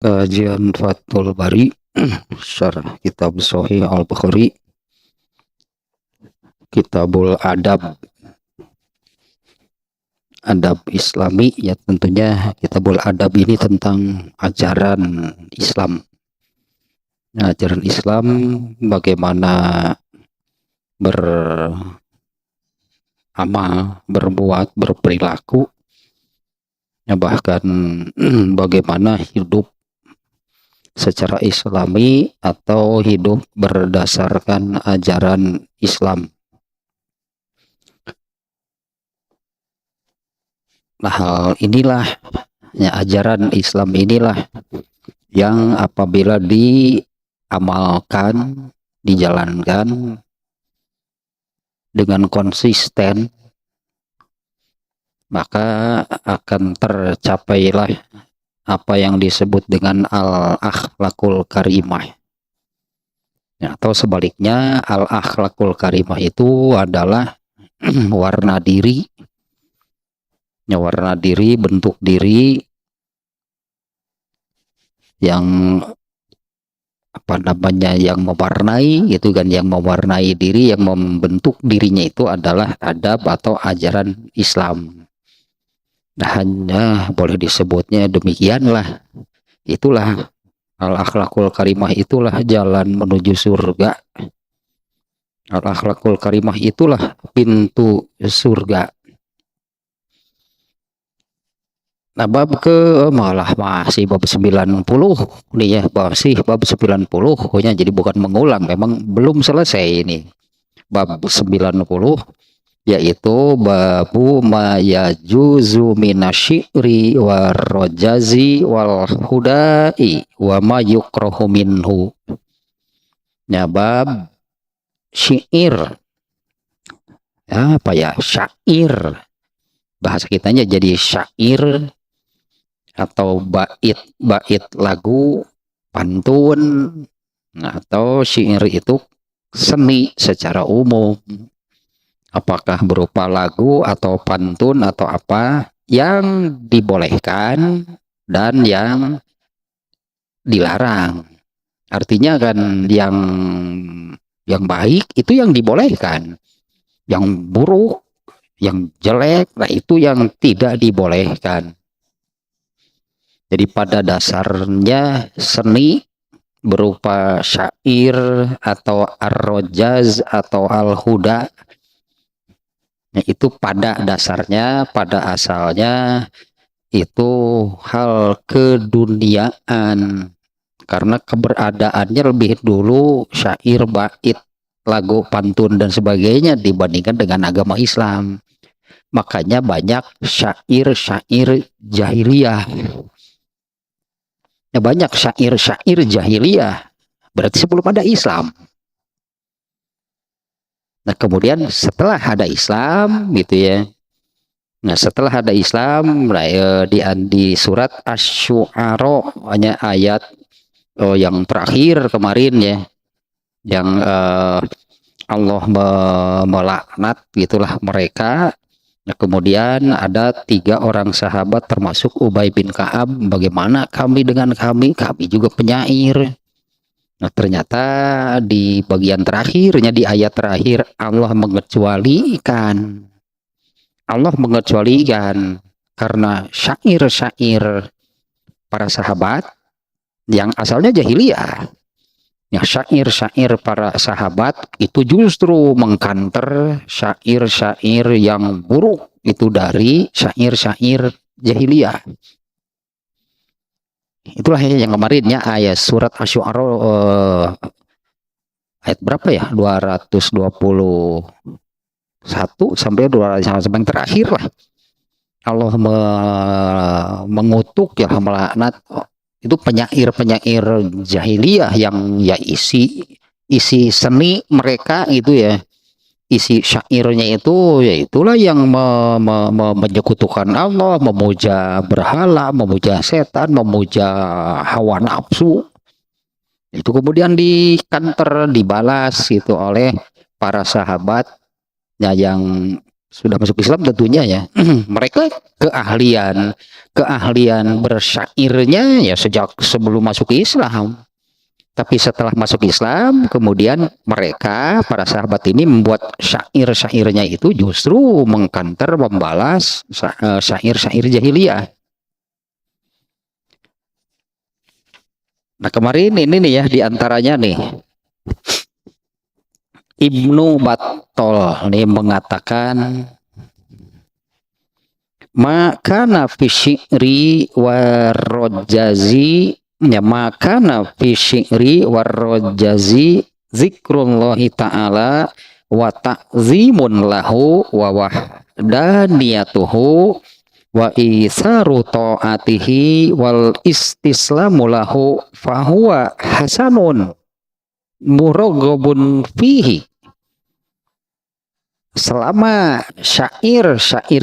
Kajian Fathul Bari Syarah Kitab Sahih Al-Bukhari, Kitabul Adab, Adab Islami. Ya, tentunya Kitabul Adab ini tentang ajaran Islam. Nah, ajaran Islam bagaimana beramal, berbuat, berperilaku, ya, bahkan bagaimana hidup secara Islami atau hidup berdasarkan ajaran Islam. Nah, hal inilah, ya, ajaran Islam inilah yang apabila diamalkan, dijalankan dengan konsisten, maka akan tercapailah apa yang disebut dengan al-akhlakul karimah. Ya, atau sebaliknya, al-akhlakul karimah itu adalah warna diri, ya, warna diri, bentuk diri yang yang mewarnai, itu kan, yang mewarnai diri, yang membentuk dirinya itu adalah adab atau ajaran Islam. Nah, hanya boleh disebutnya demikianlah. Itulah al-akhlakul karimah, itulah jalan menuju surga. Al-akhlakul karimah itulah pintu surga. Nah, bab ke malah masih bab 90 nih ya, masih bab 90 ya, jadi bukan mengulang, memang belum selesai ini. Bab 90 yaitu babu ma yajuzu minasyiri warrojazi wal hudai wa ma yukrahu minhu. Ya, bab syair. Ya, apa ya, syair, bahasa kitanya jadi syair atau bait lagu, pantun. Nah, atau syair itu seni secara umum, apakah berupa lagu atau pantun atau apa yang dibolehkan dan yang dilarang. Artinya kan yang baik itu yang dibolehkan, yang buruk, yang jelek, nah itu yang tidak dibolehkan. Jadi pada dasarnya seni berupa syair atau ar-rojaz atau al-huda, nah, itu pada dasarnya, pada asalnya itu hal keduniaan, karena keberadaannya lebih dulu syair, bait, lagu, pantun dan sebagainya dibandingkan dengan agama Islam. Makanya banyak syair-syair jahiliyah. Ya, banyak syair-syair jahiliyah, berarti sebelum ada Islam. Nah, kemudian setelah ada Islam gitu ya. Nah, setelah ada Islam, di surat Asy-Syu'ara, hanya ayat yang terakhir kemarin ya, yang Allah melaknat gitulah mereka. Nah, kemudian ada 3 orang sahabat termasuk Ubay bin Ka'ab, bagaimana kami dengan kami juga penyair. Nah, ternyata di bagian terakhirnya, di ayat terakhir, Allah mengecualikan karena syair-syair para sahabat yang asalnya jahiliyah. Ya, syair-syair para sahabat itu justru mengkanter syair-syair yang buruk itu dari syair-syair jahiliyah. Itulah yang kemarin ya, ayat surat Asy-Syu'ara ayat berapa ya? 221 sampai 200 sampai yang terakhir lah. Allah mengutuk, ya, melaknat itu penyair-penyair jahiliyah yang ya isi seni mereka itu ya, isi syairnya itu ya itulah yang menyekutukan Allah, memuja berhala, memuja setan, memuja hawa nafsu. Itu kemudian dikanter, dibalas itu oleh para sahabat ya, yang sudah masuk Islam tentunya ya. Mereka keahlian bersyairnya ya sejak sebelum masuk Islam. Tapi setelah masuk Islam, kemudian mereka, para sahabat ini membuat syair-syairnya itu justru mengkanter, membalas syair-syair jahiliyah. Nah kemarin ini nih ya, diantaranya nih, Ibnu Battal nih mengatakan, maka nafi syi'ri warrojazi ya maka nafi syi'ri warrojazi zikrullahi ta'ala wa ta'zimun lahu wa wahdaniyatuhu wa isaru ta'atihi wal istislamu lahu fahuwa hasanun muraghhabun fihi. Selama syair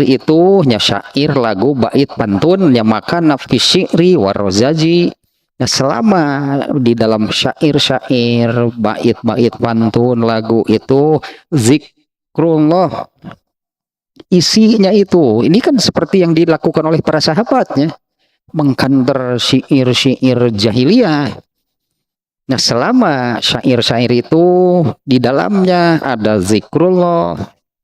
itu nya syair lagu bait pantun nya maka nafi syi'ri warrojazi. Nah, selama di dalam syair bait pantun lagu itu zikrullah isinya itu ini kan seperti yang dilakukan oleh para sahabatnya, mengkanter syair jahiliyah. Nah selama syair itu di dalamnya ada zikrullah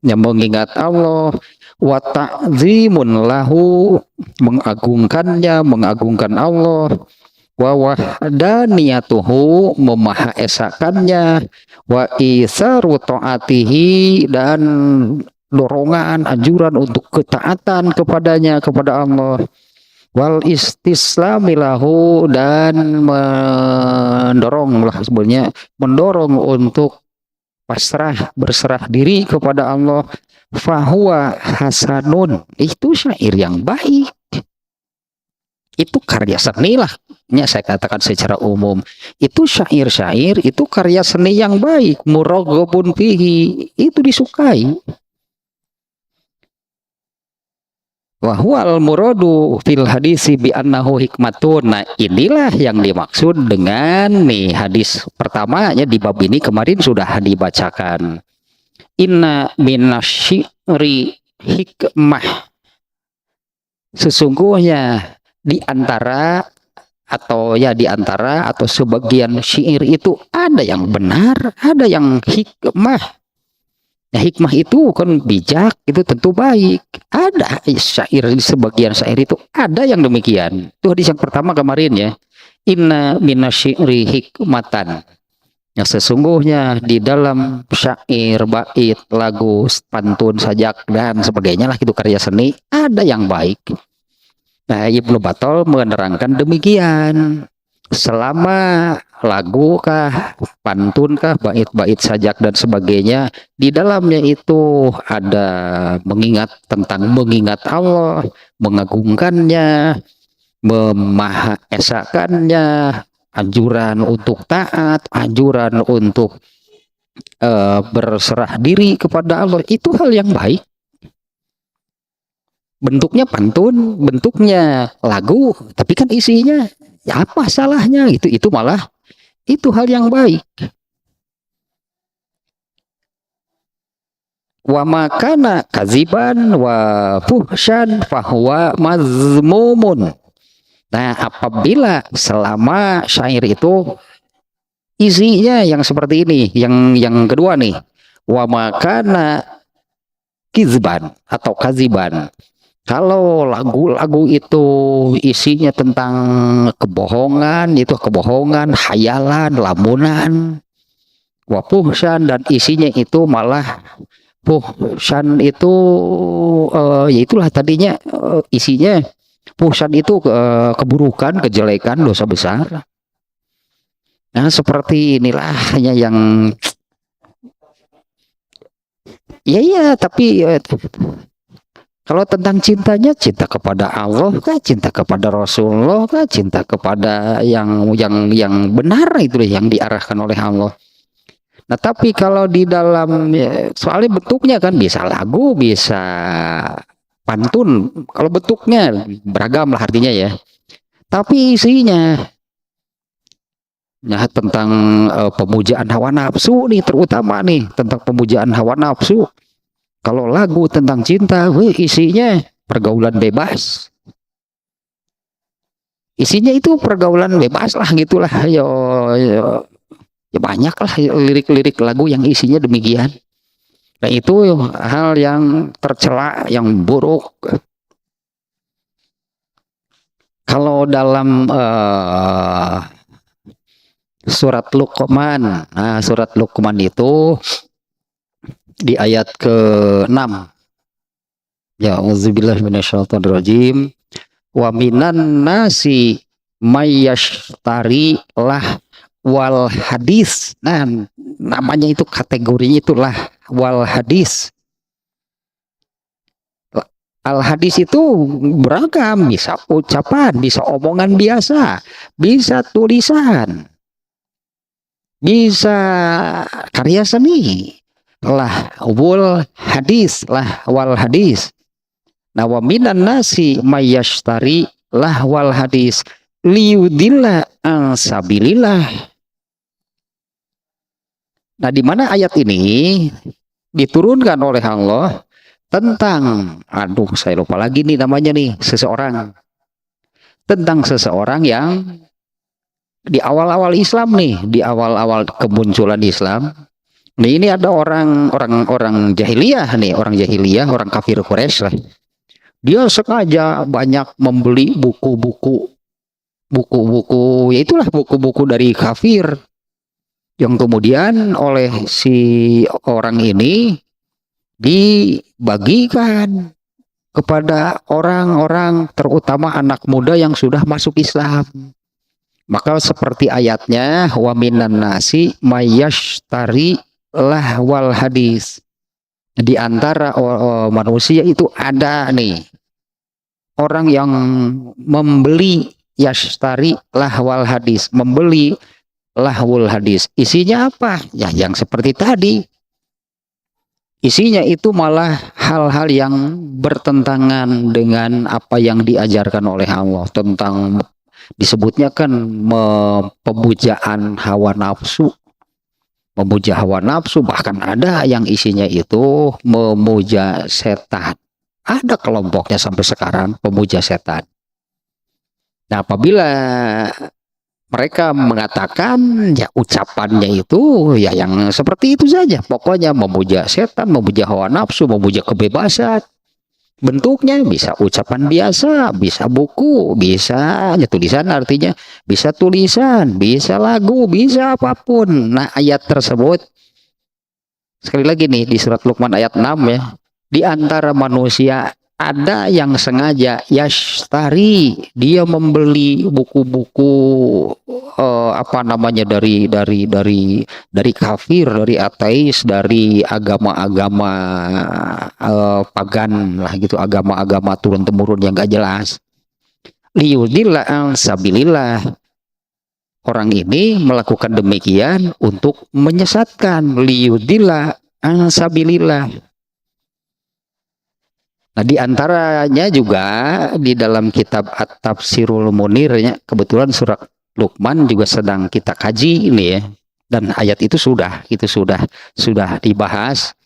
yang mengingat Allah, wa ta'zimun lahu mengagungkan Allah, wa wahdaniyatuhu memahaesakannya, wa isaru ta'atihi dan dorongan anjuran untuk ketaatan kepadanya, kepada Allah, wal istislamilahu dan mendorong lah sebenarnya mendorong untuk berserah diri kepada Allah, fahuwa hasanun itu syair yang baik, itu karya seni lah ya, saya katakan secara umum itu syair itu karya seni yang baik, muraghhabun fihi itu disukai. Wahwal muradu fil hadisi bi annahu hikmatun. Nah inilah yang dimaksud dengan nih hadis pertamanya di bab ini kemarin sudah dibacakan. Inna minasyi'ri hikmah. Sesungguhnya di antara atau sebagian syair itu ada yang benar, ada yang hikmah. Nah, hikmah itu kan bijak, itu tentu baik. Ada sebagian syair itu ada yang demikian. Itu hadis yang pertama kemarin ya. Inna minasyi'ri hikmatan. Ya sesungguhnya di dalam syair, bait, lagu, pantun, sajak dan sebagainya lah itu karya seni ada yang baik. Nah, Ibnu Battal menerangkan demikian. Selama lagu kah, pantun kah, bait-bait sajak dan sebagainya di dalamnya itu ada mengingat Allah, mengagungkannya, memahaesakannya, anjuran untuk taat, anjuran untuk berserah diri kepada Allah, itu hal yang baik. Bentuknya pantun, bentuknya lagu, tapi kan isinya ya apa salahnya gitu, itu malah itu hal yang baik. Wa makana kaziban wa fuhsyan fahuwa mazmumun. Nah apabila selama syair itu isinya yang seperti ini, yang kedua nih, wa makana kizban atau kaziban. Kalau lagu-lagu itu isinya tentang kebohongan, hayalan, lamunan, wapuhsan, dan isinya itu malah puhsan itu ya itulah tadinya isinya puhsan itu keburukan, kejelekan, dosa besar. Nah seperti inilah hanya yang ya tapi kalau tentang cintanya, cinta kepada Allah kah, cinta kepada Rasulullah kah, cinta kepada yang benar itu yang diarahkan oleh Allah. Nah tapi kalau di dalam soalnya bentuknya kan bisa lagu, bisa pantun, kalau bentuknya beragam lah artinya ya. Tapi isinya ya, tentang pemujaan hawa nafsu nih, terutama nih tentang pemujaan hawa nafsu. Kalau lagu tentang cinta, isinya pergaulan bebas. Isinya itu pergaulan bebas lah gitulah. Yo, ya banyak lah lirik-lirik lagu yang isinya demikian. Nah itu hal yang tercela, yang buruk. Kalau dalam surat Luqman, surat Luqman itu di ayat ke-6. Ya, auzubillahi minasyaitonirrajim. Wa minan nasi mayyashtari lah wal hadis. Nah, namanya itu kategorinya itulah wal hadis. Al hadis itu beragam, bisa ucapan, bisa omongan biasa, bisa tulisan, bisa karya seni. Lah wal hadis, lah wal hadis. Nah, wa minan nasi mayyashtari lah wal hadis liyudilla an sabilillah. Nah, di mana ayat ini diturunkan oleh Allah tentang, saya lupa lagi nih namanya nih, tentang seseorang yang di awal-awal Islam nih, di awal-awal kemunculan Islam. Nah, ini ada orang jahiliyah nih, orang kafir Quraisy lah. Dia sengaja banyak membeli buku-buku, yaitulah buku-buku dari kafir, yang kemudian oleh si orang ini dibagikan kepada orang-orang, terutama anak muda yang sudah masuk Islam. Maka seperti ayatnya, wa minan nasi mayyashtari lahwal hadis. Di antara manusia itu ada nih orang yang membeli yashtari lahwal hadis, membeli lahwul hadis. Isinya apa? Ya yang seperti tadi. Isinya itu malah hal-hal yang bertentangan dengan apa yang diajarkan oleh Allah, tentang disebutnya kan pemujaan hawa nafsu, memuja hawa nafsu, bahkan ada yang isinya itu memuja setan. Ada kelompoknya sampai sekarang pemuja setan. Nah, apabila mereka mengatakan ya ucapannya itu ya yang seperti itu saja, pokoknya memuja setan, memuja hawa nafsu, memuja kebebasan. Bentuknya bisa ucapan biasa, bisa buku, bisa ya tulisan, artinya bisa tulisan, bisa lagu, bisa apapun. Nah, ayat tersebut sekali lagi nih di surat Luqman ayat 6 ya. Di antara manusia ada yang sengaja yashtari, dia membeli buku-buku dari kafir, dari ateis, dari agama-agama pagan lah gitu, agama-agama turun temurun yang gak jelas. Liyudilla an sabilillah. Orang ini melakukan demikian untuk menyesatkan, liyudilla an sabilillah. Nah, di antaranya juga di dalam kitab At-Tafsirul Munir ya, kebetulan surat Luqman juga sedang kita kaji ini ya. Dan ayat itu sudah dibahas.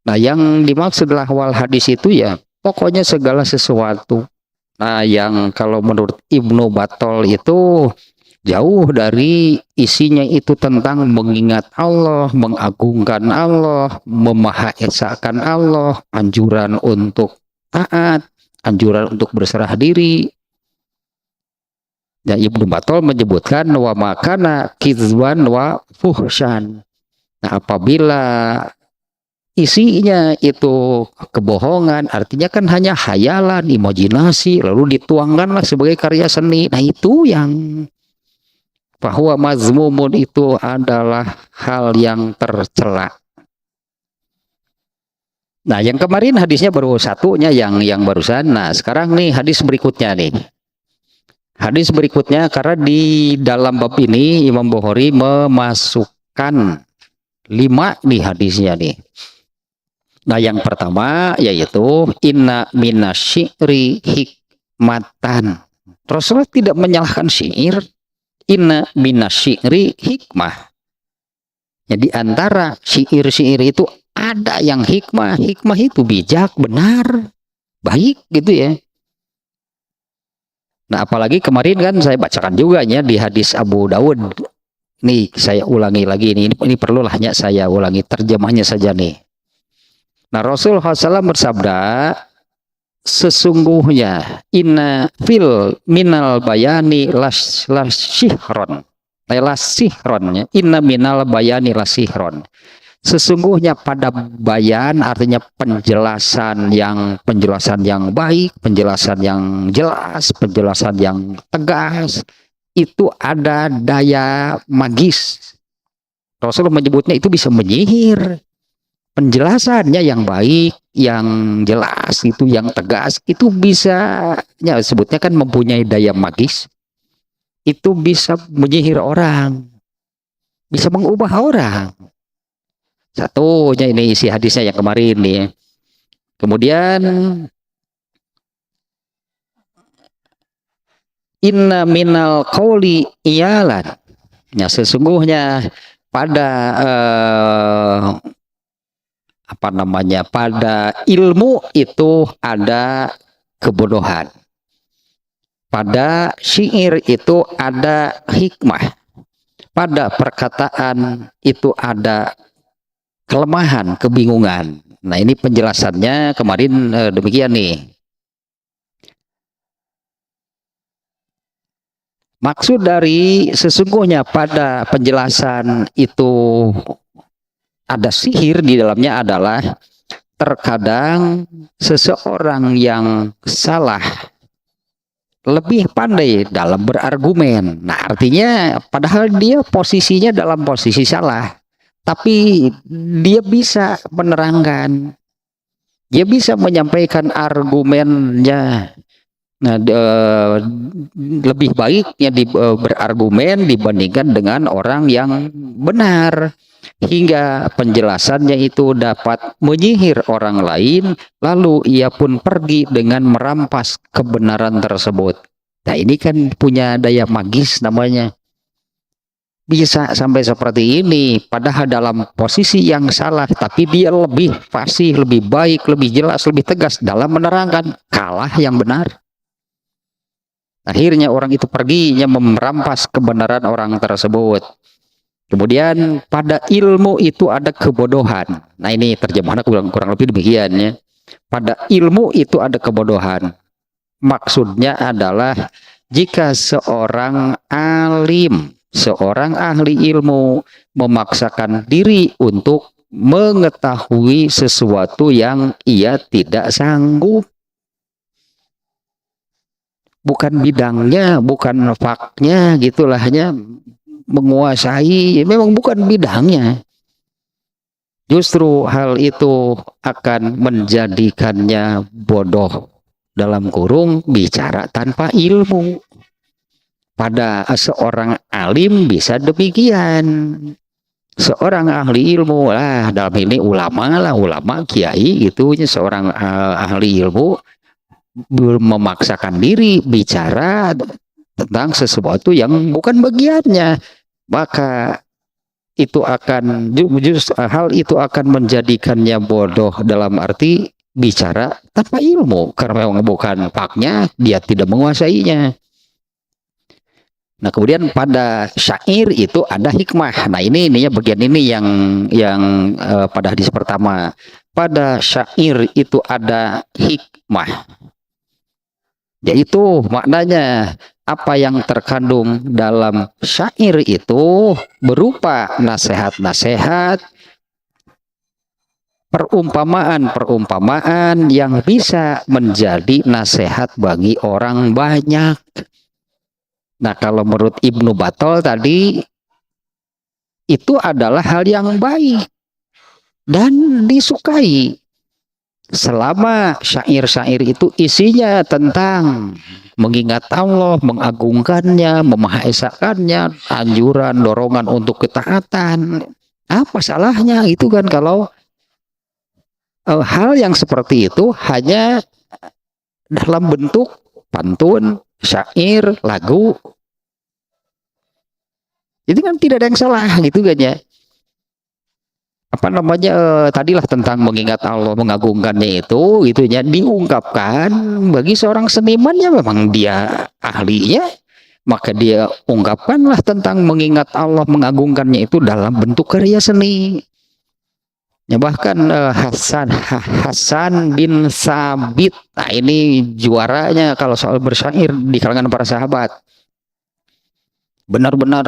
Nah, yang dimaksud lahwal hadis itu ya pokoknya segala sesuatu. Nah, yang kalau menurut Ibnu Battal itu jauh dari isinya itu tentang mengingat Allah, mengagungkan Allah, memahaesakan Allah, anjuran untuk taat, anjuran untuk berserah diri. Ya, Ibnu Battal menyebutkan wa makana kizwan wa fuhsyan. Nah, apabila isinya itu kebohongan, artinya kan hanya hayalan, imajinasi, lalu dituangkanlah sebagai karya seni. Nah, itu yang bahwa mazmumun itu adalah hal yang tercela. Nah, yang kemarin hadisnya baru satunya yang barusan. Nah, sekarang nih hadis berikutnya nih. Hadis berikutnya, karena di dalam bab ini Imam Bukhari memasukkan 5 nih hadisnya nih. Nah, yang pertama yaitu inna minasyi'ri hikmatan. Rasulullah tidak menyalahkan syair. Inna minasyi'ri hikmah. Jadi antara syair-syair itu ada yang hikmah. Hikmah itu bijak, benar, baik gitu ya. Nah, apalagi kemarin kan saya bacakan juga ya di hadis Abu Dawud. Nih, saya ulangi lagi ini perlulah ya saya ulangi terjemahnya saja nih. Nah, Rasulullah SAW bersabda, sesungguhnya inna fil minal bayani lasihron. Lasihron, inna minal bayani lasihron. Sesungguhnya pada bayan artinya penjelasan yang baik, penjelasan yang jelas, penjelasan yang tegas, itu ada daya magis. Rasulullah menyebutnya itu bisa menyihir. Penjelasannya yang baik, yang jelas, itu yang tegas, itu bisa, ya sebutnya kan mempunyai daya magis. Itu bisa menyihir orang, bisa mengubah orang. Satunya ini isi hadisnya yang kemarin nih. Kemudian inna minal qauli iyalan. Ya, sesungguhnya pada pada ilmu itu ada kebodohan. Pada syair itu ada hikmah. Pada perkataan itu ada kelemahan, kebingungan. Nah, ini penjelasannya kemarin demikian nih. Maksud dari sesungguhnya pada penjelasan itu ada sihir di dalamnya adalah terkadang seseorang yang salah lebih pandai dalam berargumen. Nah, artinya padahal dia posisinya dalam posisi salah. Tapi dia bisa menerangkan, dia bisa menyampaikan argumennya. Nah, lebih baiknya berargumen dibandingkan dengan orang yang benar, hingga penjelasannya itu dapat menyihir orang lain, lalu ia pun pergi dengan merampas kebenaran tersebut. Nah, ini kan punya daya magis namanya. Bisa sampai seperti ini, padahal dalam posisi yang salah, tapi dia lebih fasih, lebih baik, lebih jelas, lebih tegas dalam menerangkan, kalah yang benar. Akhirnya orang itu perginya merampas kebenaran orang tersebut. Kemudian pada ilmu itu ada kebodohan. Nah, ini terjemahannya kurang lebih demikian ya. Pada ilmu itu ada kebodohan. Maksudnya adalah jika seorang alim, seorang ahli ilmu memaksakan diri untuk mengetahui sesuatu yang ia tidak sanggup, bukan bidangnya, bukan faknya, gitulahnya, menguasai, memang bukan bidangnya. Justru hal itu akan menjadikannya bodoh, dalam kurung bicara tanpa ilmu. Pada seorang alim bisa demikian. Seorang ahli ilmu lah, dalam ini ulama lah, ulama kiai gitu, seorang ahli ilmu memaksakan diri bicara tentang sesuatu yang bukan bagiannya, maka itu akan hal itu akan menjadikannya bodoh, dalam arti bicara tanpa ilmu, karena memang bukan faknya, dia tidak menguasainya. Nah, kemudian pada syair itu ada hikmah. Nah, ini bagian ini yang pada hadis pertama. Pada syair itu ada hikmah. Yaitu maknanya apa yang terkandung dalam syair itu berupa nasihat-nasihat, perumpamaan-perumpamaan yang bisa menjadi nasihat bagi orang banyak. Nah, kalau menurut Ibnu Battal tadi, itu adalah hal yang baik dan disukai selama syair-syair itu isinya tentang mengingat Allah, mengagungkannya, memahaesakannya, anjuran, dorongan untuk ketaatan. Apa salahnya itu kan kalau hal yang seperti itu hanya dalam bentuk pantun, syair, lagu. Itu kan tidak ada yang salah gitu kan ya. apa namanya tadilah tentang mengingat Allah, mengagungkannya itu itunya diungkapkan bagi seorang seniman ya memang dia ahlinya, maka dia ungkapkanlah tentang mengingat Allah, mengagungkannya itu dalam bentuk karya seni. Ya, bahkan Hasan bin Sabit, nah ini juaranya kalau soal bersyair di kalangan para sahabat, benar-benar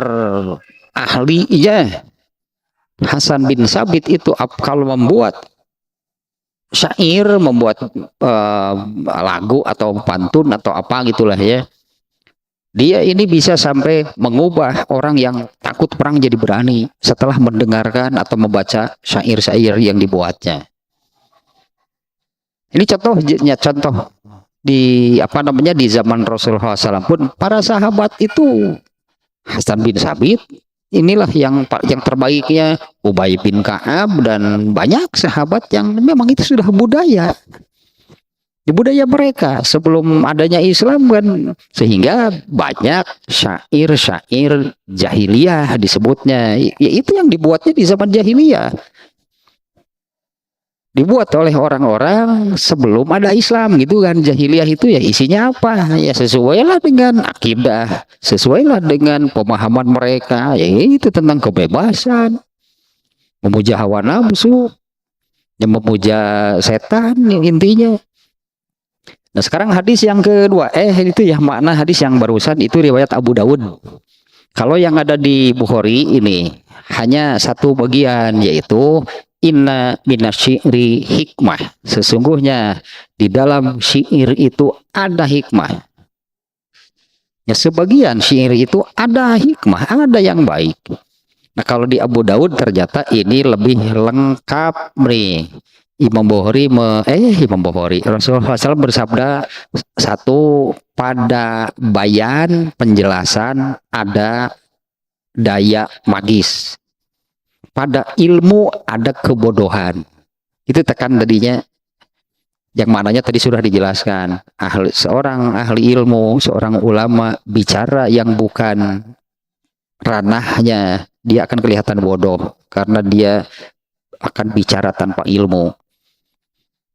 ahli ya. Hasan bin Sabit itu kalau membuat syair, membuat lagu atau pantun atau apa gitulah ya, dia ini bisa sampai mengubah orang yang takut perang jadi berani setelah mendengarkan atau membaca syair-syair yang dibuatnya. Ini contoh di apa namanya di zaman Rasulullah SAW pun para sahabat itu Hasan bin Sabit inilah yang terbaiknya, Ubay bin Ka'ab dan banyak sahabat yang memang itu sudah budaya di budaya mereka sebelum adanya Islam kan, sehingga banyak syair-syair jahiliyah disebutnya, itu yang dibuatnya di zaman jahiliyah, dibuat oleh orang-orang sebelum ada Islam gitu kan. Jahiliyah itu ya isinya apa ya, sesuailah dengan akidah, sesuailah dengan pemahaman mereka, ya itu tentang kebebasan, memuja hawa nafsu, yang memuja setan intinya. Nah sekarang hadis yang kedua, itu ya makna hadis yang barusan itu riwayat Abu Daud. Kalau yang ada di Bukhari ini hanya satu bagian, yaitu inna minasyi'ri hikmah. Sesungguhnya di dalam syair itu ada hikmah. Ya sebagian syair itu ada hikmah, ada yang baik. Nah kalau di Abu Daud ternyata ini lebih lengkap nih. Imam Bukhari Rasulullah SAW bersabda, satu, pada bayan penjelasan ada daya magis, pada ilmu ada kebodohan. Itu tekan tadinya, yang mananya tadi sudah dijelaskan. Seorang ahli ilmu, seorang ulama bicara yang bukan ranahnya, dia akan kelihatan bodoh karena dia akan bicara tanpa ilmu.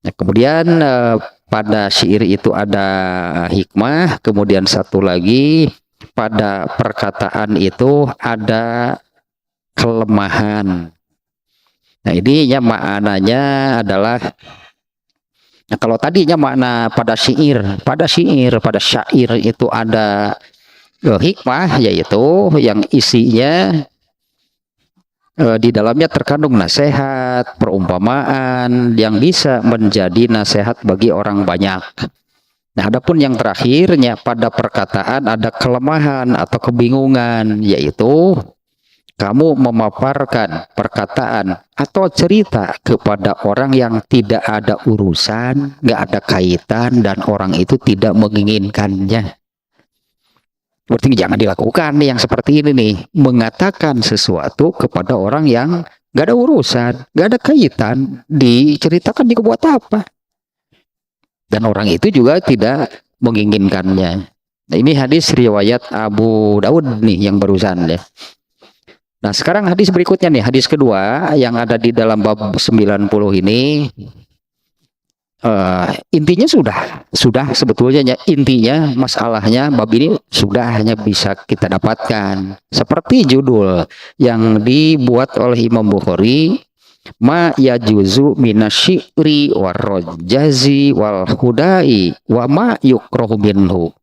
Nah, kemudian pada syair itu ada hikmah, kemudian satu lagi pada perkataan itu ada kelemahan. Nah ini ya maknanya adalah, nah kalau tadinya makna pada syair itu ada hikmah, yaitu yang isinya di dalamnya terkandung nasihat, perumpamaan yang bisa menjadi nasihat bagi orang banyak. Nah, adapun yang terakhirnya pada perkataan ada kelemahan atau kebingungan, yaitu kamu memaparkan perkataan atau cerita kepada orang yang tidak ada urusan, nggak ada kaitan, dan orang itu tidak menginginkannya. Berarti jangan dilakukan nih yang seperti ini nih, mengatakan sesuatu kepada orang yang gak ada urusan, gak ada kaitan, diceritakan juga buat apa, dan orang itu juga tidak menginginkannya. Nah ini hadis riwayat Abu Daud nih yang barusan ya. Nah sekarang hadis berikutnya nih, hadis kedua yang ada di dalam bab 90 ini. Intinya sudah sebetulnya intinya masalahnya bab ini sudah hanya bisa kita dapatkan seperti judul yang dibuat oleh Imam Bukhari, ma yajuzu minasyi'ri warrojazi wal hudai wa ma yukrahu minhu.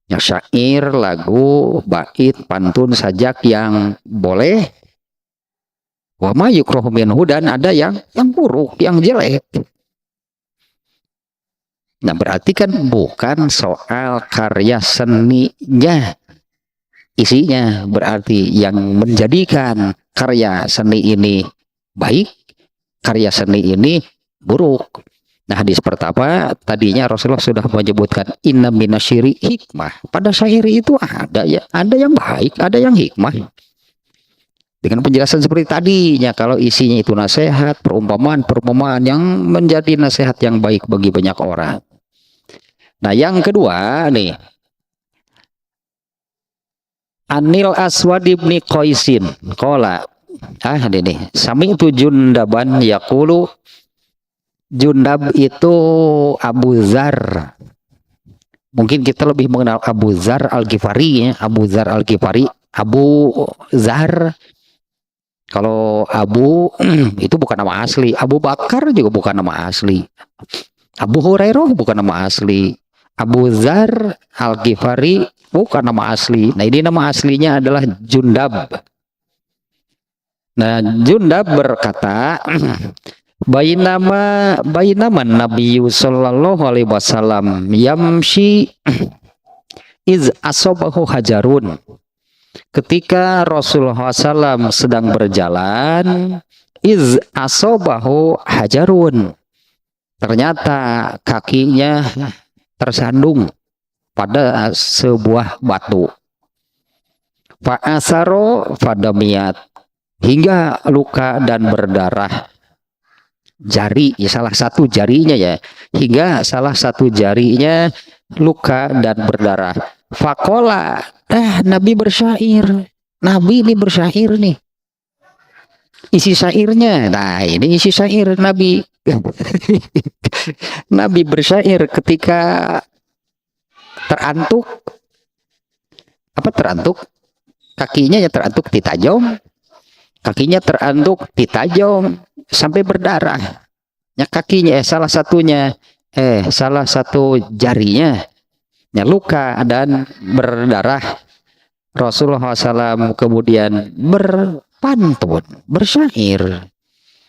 Ya syair, lagu, bait, pantun, sajak yang boleh, wa ma yukrahu minhu, dan ada yang buruk, yang jelek. Nah berarti kan bukan soal karya seninya isinya, berarti yang menjadikan karya seni ini baik, karya seni ini buruk. Nah hadis pertama tadinya Rasulullah sudah menyebutkan inna minasyiri hikmah, pada syair itu ada yang baik, ada yang hikmah. Dengan penjelasan seperti tadinya, kalau isinya itu nasihat, perumpamaan yang menjadi nasihat yang baik bagi banyak orang. Nah yang kedua nih, Anil Aswad ibni Qaisin qala ini nih, sami itu Jundaban yaqulu. Jundab itu Abu Zar. Mungkin kita lebih mengenal Abu Zar Al-Ghifari ya. Abu Zar Al-Ghifari, Abu Zar. Kalau Abu itu bukan nama asli. Abu Bakar juga bukan nama asli. Abu Hurairah bukan nama asli. Abu Zar Al-Ghifari bukan nama asli. Nah, ini nama aslinya adalah Jundab. Nah, Jundab berkata, Bainama Nabi sallallahu alaihi wasallam yamshi iz asobahu hajarun. Ketika Rasulullah SAW sedang berjalan, iz asobahu hajarun. Ternyata kakinya tersandung pada sebuah batu. Fa'asaro fadamiyat, hingga luka dan berdarah. Jari, ya salah satu jarinya ya, hingga salah satu jarinya luka dan berdarah. Fakola, Nabi bersyair. Nabi ini bersyair nih. Isi syairnya, nah ini isi syair Nabi. Nabi bersyair ketika terantuk. Apa terantuk? Kakinya ya terantuk ditajam. Kakinya terantuk ditajam sampai berdarah. Ya kakinya salah satunya salah satu jarinya ya luka dan berdarah. Rasulullah SAW kemudian berpantun, bersyair.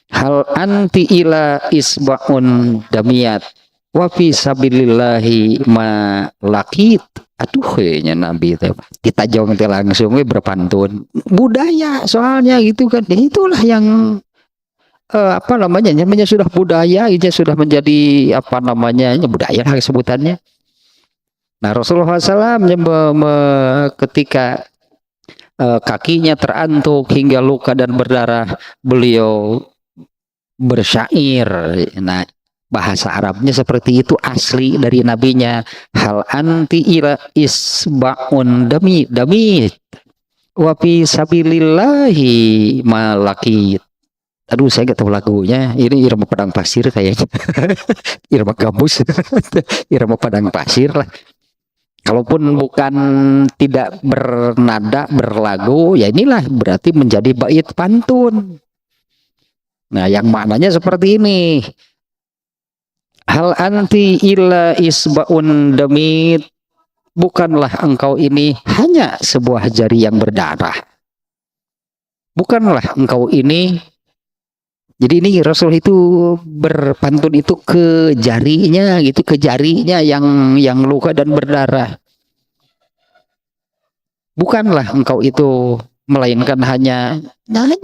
Hal anti ila isbaun damiyat wa fi sabilillahi ma lakit. Aduh, kayaknya Nabi itu ditajam langsung berpantun. Budaya soalnya gitu kan. Itulah yang apa namanya sudah budaya, ini sudah menjadi apa namanya budaya lah sebutannya. Nah, Rasulullah SAW ketika kakinya terantuk hingga luka dan berdarah, beliau bersyair. Nah, bahasa Arabnya seperti itu asli dari nabinya. Hal anti ila isbaun dami wa fi sabilillahi malakit. Aduh, saya gak tahu lagunya. Ini Irama Padang Pasir kayaknya. Irama Gambus. Irama Padang Pasir lah. Kalaupun bukan tidak bernada, berlagu, ya inilah berarti menjadi bait pantun. Nah, yang maknanya seperti ini. Hal anti illa isbaun damit. Bukanlah engkau ini hanya sebuah jari yang berdarah. Bukanlah engkau ini. Jadi ini Rasul itu berpantun itu ke jarinya gitu, ke jarinya yang luka dan berdarah. Bukanlah engkau itu melainkan hanya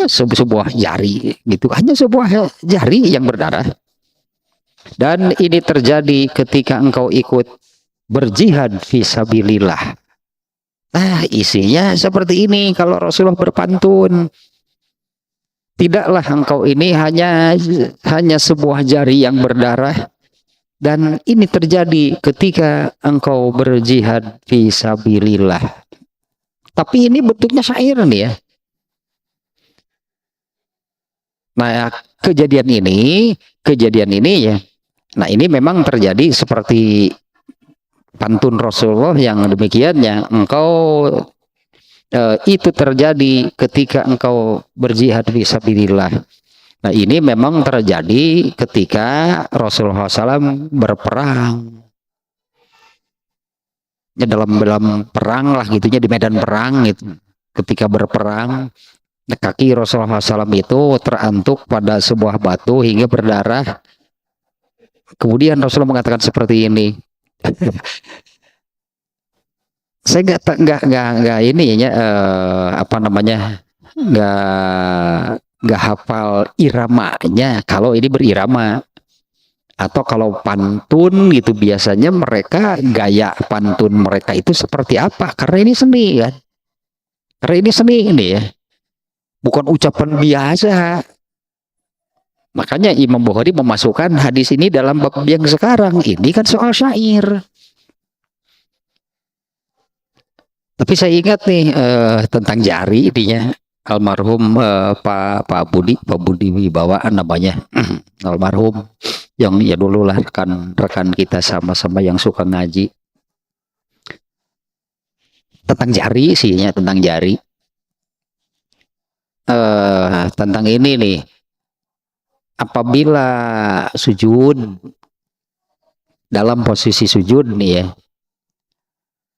sebuah jari gitu, hanya sebuah jari yang berdarah. Dan ini terjadi ketika engkau ikut berjihad fisabilillah. Nah, isinya seperti ini kalau Rasulullah berpantun. Tidaklah engkau ini hanya sebuah jari yang berdarah, dan ini terjadi ketika engkau berjihad fisabilillah. Tapi ini bentuknya syair nih ya. Nah, kejadian ini ya. Nah, ini memang terjadi seperti pantun Rasulullah yang demikian ya. Engkau itu terjadi ketika engkau berjihad fisabilillah. Nah, ini memang terjadi ketika Rasulullah SAW berperang. Ya, dalam perang lah gitunya, di medan perang gitu. Ketika berperang, kaki Rasulullah SAW itu terantuk pada sebuah batu hingga berdarah. Kemudian Rasulullah mengatakan seperti ini. Saya nggak ini ya apa namanya nggak hafal iramanya kalau ini berirama, atau kalau pantun gitu biasanya mereka gaya pantun mereka itu seperti apa, karena ini seni kan, karena ini seni ini ya, bukan ucapan biasa. Makanya Imam Bukhari memasukkan hadis ini dalam bab yang sekarang ini kan soal syair. Tapi saya ingat nih tentang jari ininya. almarhum Pak Budi Wibawa namanya. Almarhum yang ya dulu lah rekan kita sama-sama yang suka ngaji tentang jari sihnya, tentang jari, tentang ini nih, apabila sujud, dalam posisi sujud nih ya,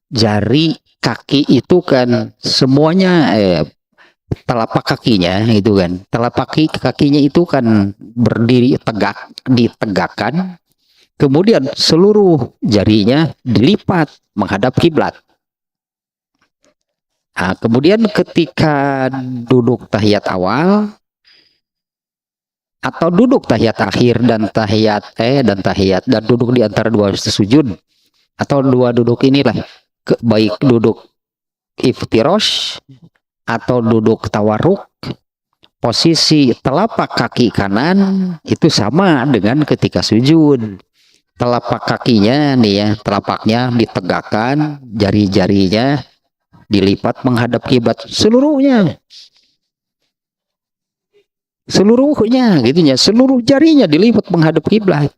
jari kaki itu kan semuanya telapak kakinya itu kan, telapak kakinya itu kan berdiri tegak, ditegakkan, kemudian seluruh jarinya dilipat menghadap kiblat. Nah, kemudian ketika duduk tahiyat awal atau duduk tahiyat akhir dan tahiyat dan duduk di antara dua sujud atau dua duduk inilah, baik duduk iftirosh atau duduk tawarruk, posisi telapak kaki kanan itu sama dengan ketika sujud. Telapak kakinya nih ya, telapaknya ditegakkan, jari-jarinya dilipat menghadap kiblat seluruhnya. Seluruhnya gitu ya, seluruh jarinya dilipat menghadap kiblat.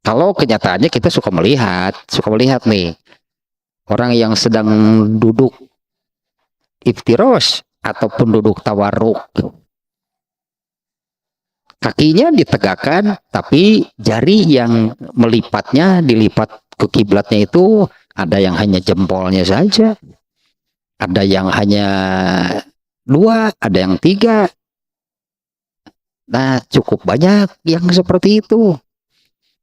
Kalau kenyataannya kita suka melihat nih orang yang sedang duduk iftirosh ataupun duduk tawarruk, kakinya ditegakkan tapi jari yang melipatnya dilipat ke kiblatnya itu ada yang hanya jempolnya saja, ada yang hanya 2, ada yang 3. Nah, cukup banyak yang seperti itu.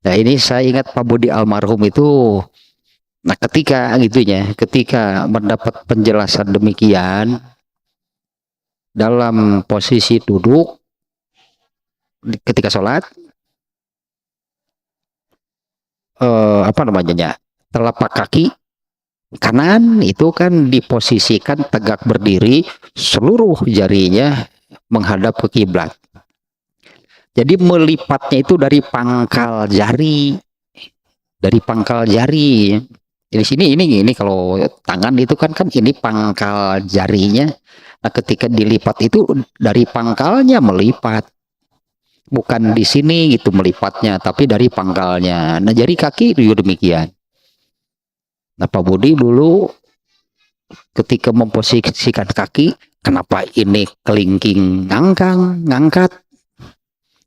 Nah, ini saya ingat Pak Budi almarhum itu, nah ketika gitunya, ketika mendapat penjelasan demikian dalam posisi duduk ketika sholat, apa namanya, telapak kaki kanan itu kan diposisikan tegak berdiri, seluruh jarinya menghadap ke kiblat. Jadi melipatnya itu dari pangkal jari, Di sini ini kalau tangan itu kan ini pangkal jarinya. Nah, ketika dilipat itu dari pangkalnya melipat, bukan di sini gitu melipatnya, tapi dari pangkalnya. Nah, jari kaki juga demikian. Nah, Pak Budi dulu ketika memposisikan kaki, kenapa ini kelingking ngangkat?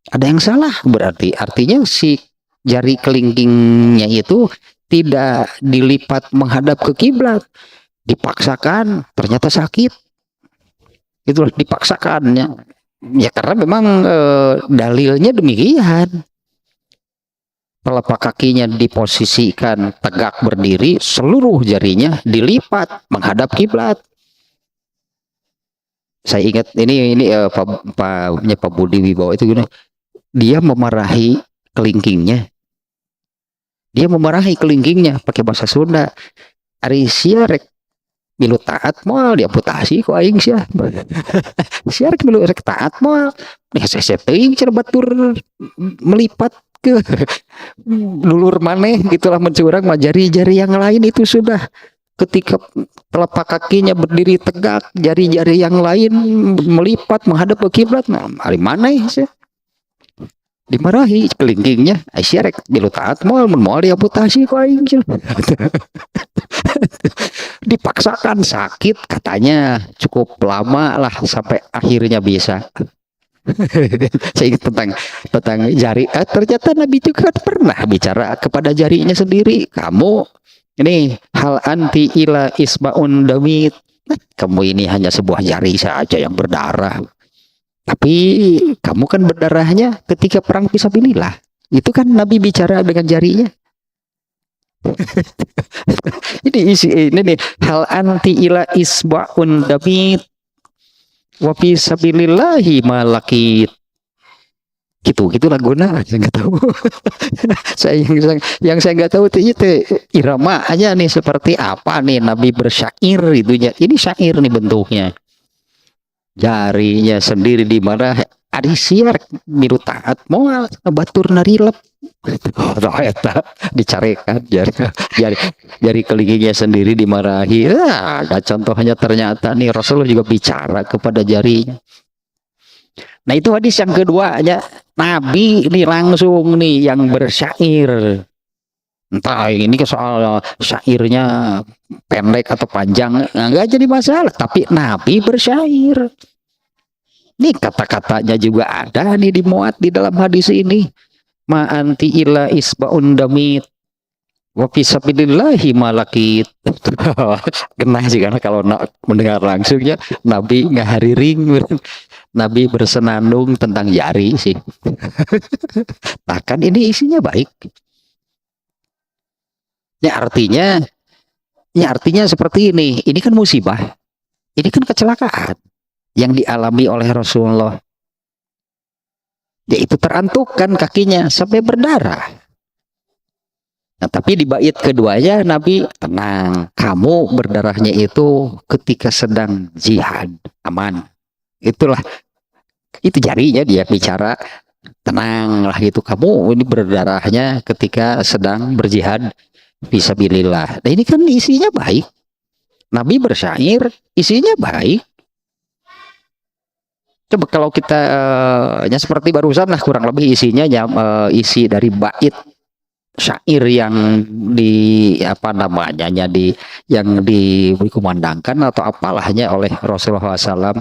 Ada yang salah berarti. Artinya si jari kelingkingnya itu tidak dilipat menghadap ke kiblat. Dipaksakan, ternyata sakit. Itulah dipaksakannya. Ya karena memang dalilnya demikian. Telapak kakinya diposisikan tegak berdiri, seluruh jarinya dilipat menghadap kiblat. Saya ingat ini Pak Budi Wibawa itu gini, dia memarahi kelingkingnya. Pakai bahasa Sunda. Ari sia rek milu taat moal diamputasi ku aing sia. Sia rek milu rek taat moal. Nih saya teuing cenah batur melipat ke dulur maneh gitulah mencurang mah jari-jari yang lain itu sudah ketika telapak kakinya berdiri tegak, jari-jari yang lain melipat menghadap ke kiblat. Nah, ari maneh sih dimarahi kelingkingnya, Aisyah rek milu taat moal diamputasi ku aing. Dipaksakan, sakit katanya, cukup lama lah sampai akhirnya bisa. Saya ingat tentang jari. Ternyata Nabi juga pernah bicara kepada jarinya sendiri. Kamu ini hal anti ila isbaun damit. Kamu ini hanya sebuah jari saja yang berdarah. Tapi kamu kan berdarahnya ketika perang fisabilillah. Itu kan Nabi bicara dengan jarinya. ini nih hal anti ila isbaun damit wa fisabilillahi malakit. Gitu laguna saya nggak tahu. yang saya nggak tahu itu irama aja nih seperti apa nih Nabi bersyair itunya. Ini syair nih bentuknya. Jarinya sendiri di mana ari siar miru taat moal batur narilep Oh, eta dicarekan jari kelingkingnya sendiri dimarahi. Ada contohnya ternyata nih Rasulullah juga bicara kepada jarinya. Nah itu hadis yang kedua aja. Nabi ini langsung nih yang bersyair. Entah ini ke soal syairnya pendek atau panjang nggak jadi masalah. Tapi Nabi bersyair. Nih kata-katanya juga ada nih dimuat di dalam hadis ini. Ma anti illa isbaun damit wa fisabilillahi malakit. Kena sih karena kalau mendengar langsungnya Nabi ngahariring. Nabi bersenandung tentang jari sih. Nah kan ini isinya baik. Ya artinya seperti ini. Ini kan musibah. Ini kan kecelakaan yang dialami oleh Rasulullah. Yaitu terantukkan kakinya sampai berdarah. Nah, tapi di bait keduanya Nabi tenang. Kamu berdarahnya itu ketika sedang jihad, aman. Itulah, itu jarinya dia bicara tenang lah gitu. Kamu ini berdarahnya ketika sedang berjihad fisabilillah. Nah ini kan isinya baik. Nabi bersyair, isinya baik. Coba kalau kita seperti barusan lah kurang lebih isinya isi dari bait syair yang apa namanya yang dikumandangkan atau apalahnya oleh Rasulullah SAW.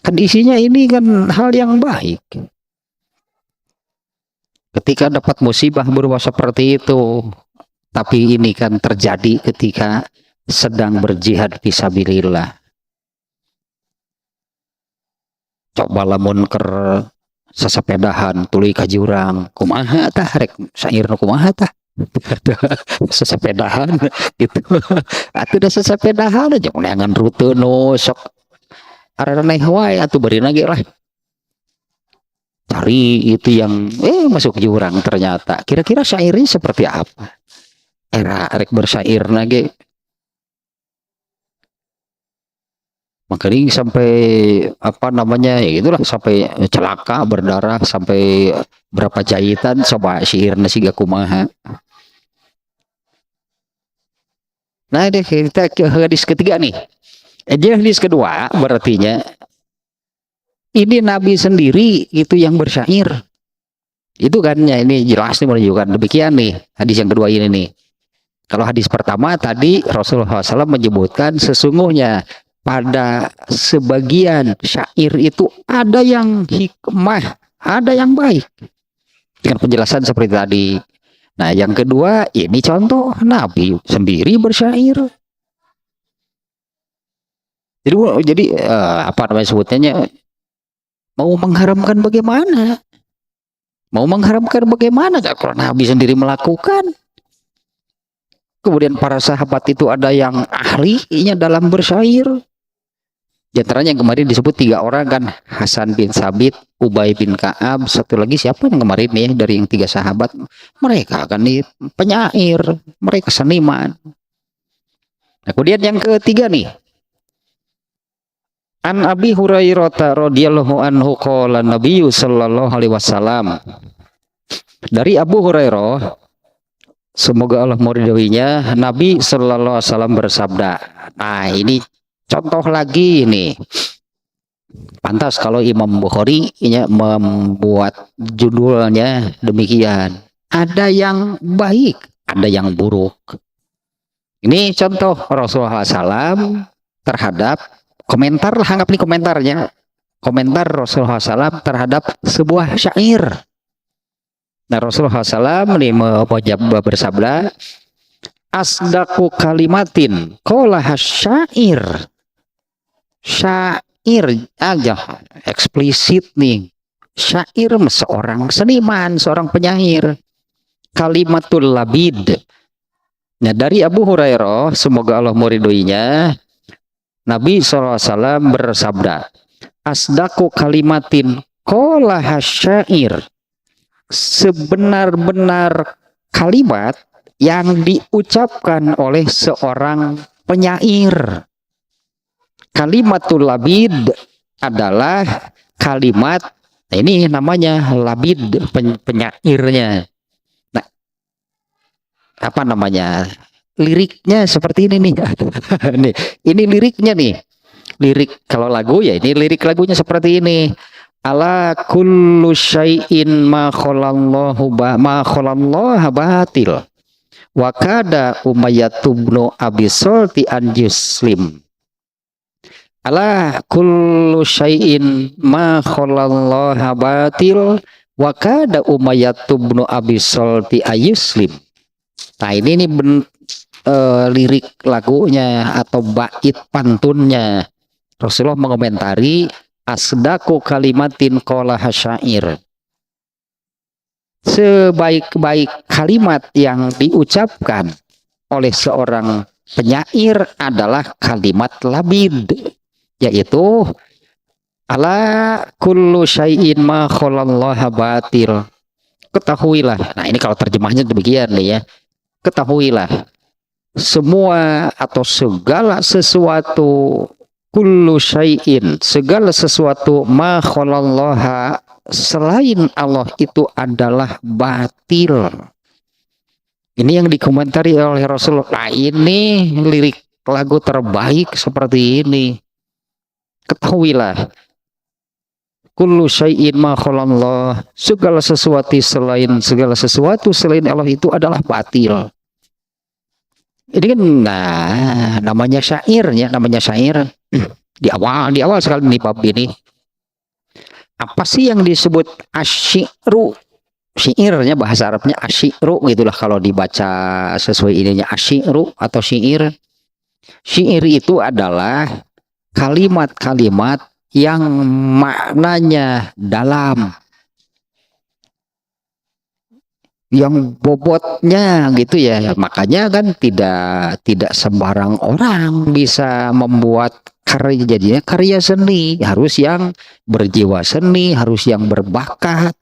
Kan isinya ini kan hal yang baik. Ketika dapat musibah berupa seperti itu, tapi ini kan terjadi ketika sedang berjihad fisabilillah. Coba lamun ker sesepedahan tuluy ka jurang kumaha tah rek sairna kumaha tah sesepedahan gitu atuh da sesepedahan aja neangan rute no sok araneh wae atuh beurina ge lah cari itu yang masuk jurang ternyata kira-kira syairnya seperti apa era rek bersairna ge makanya sampai apa namanya ya itulah sampai celaka berdarah sampai berapa jahitan coba syairna siga kumaha. Nah deh kita ke hadis ketiga nih. Hadis kedua berartinya ini Nabi sendiri itu yang bersyair. Itu kan ya ini jelas nih menunjukkan demikian nih hadis yang kedua ini nih. Kalau hadis pertama tadi Rasulullah SAW menyebutkan sesungguhnya pada sebagian syair itu ada yang hikmah, ada yang baik. Dengan penjelasan seperti tadi. Nah, yang kedua, ini contoh Nabi sendiri bersyair. Jadi apa namanya sebutnya? Mau mengharamkan bagaimana? Mau mengharamkan bagaimana? Kalau Nabi sendiri melakukan. Kemudian para sahabat itu ada yang ahlinya dalam bersyair. Di antaranya yang kemarin disebut 3 orang kan, Hasan bin Sabit, Ubay bin Ka'ab, satu lagi siapa yang kemarin nih dari yang 3 sahabat, mereka kan nih penyair, mereka seniman. Nah, kemudian yang ketiga nih, An Abi Hurairah radhiyallahu anhu qala Nabi sallallahu alaihi wasallam. Dari Abu Hurairah, semoga Allah meridhoinya, Nabi sallallahu alaihi wasallam bersabda. Nah, ini contoh lagi nih, pantas kalau Imam Bukhari membuat judulnya demikian. Ada yang baik, ada yang buruk. Ini contoh Rasulullah SAW terhadap komentar lah, anggap nih komentarnya. Komentar Rasulullah SAW terhadap sebuah syair. Nah Rasulullah SAW ini bersabda, asdaku kalimatin qolaha syair. Syair aja eksplisit nih, syair seorang seniman, seorang penyair. Kalimatul labid. Nah dari Abu Hurairah semoga Allah meridhoinya, Nabi SAW bersabda, asdaku kalimatin qolaha syair. Sebenar-benar kalimat yang diucapkan oleh seorang penyair. Kalimatul labid adalah kalimat, nah ini namanya labid penyairnya. apa namanya, liriknya seperti ini nih. Nih, ini liriknya nih. Lirik kalau lagu ya ini lirik lagunya seperti ini. Ala kullu syai'in ma khalallahu batil. Wa kada Umayyatubnu Abi Sulti an Yuslim. Ala kullu syai'in ma khalallahu batil wa kada Umayyatubnu Abi Sulti ayuslim. Nah ini nih lirik lagunya atau bait pantunnya. Rasulullah mengomentari asdaku kalimatin qala syair. Sebaik-baik kalimat yang diucapkan oleh seorang penyair adalah kalimat labid, yaitu ala kullu syai'in ma khalallaha batil. Ketahuilah. Nah, ini kalau terjemahnya demikian nih ya. Ketahuilah semua atau segala sesuatu, kullu syai'in, segala sesuatu ma khalallaha, selain Allah itu adalah batil. Ini yang dikomentari oleh Rasulullah. Nah, ini lirik lagu terbaik seperti ini. Ketahuilah kullu syai'in ma khalallah, segala sesuatu selain Allah itu adalah batil. Ini kan namanya syairnya, namanya syair. Di awal sekali nih bab ini. Apa sih yang disebut asyiru? Syairnya bahasa Arabnya asyiru gitulah kalau dibaca sesuai ininya, asyiru atau syair. Syair itu adalah kalimat-kalimat yang maknanya dalam, yang bobotnya gitu ya. Makanya kan tidak sembarang orang bisa membuat karya, jadinya karya seni. Harus yang berjiwa seni, harus yang berbakat.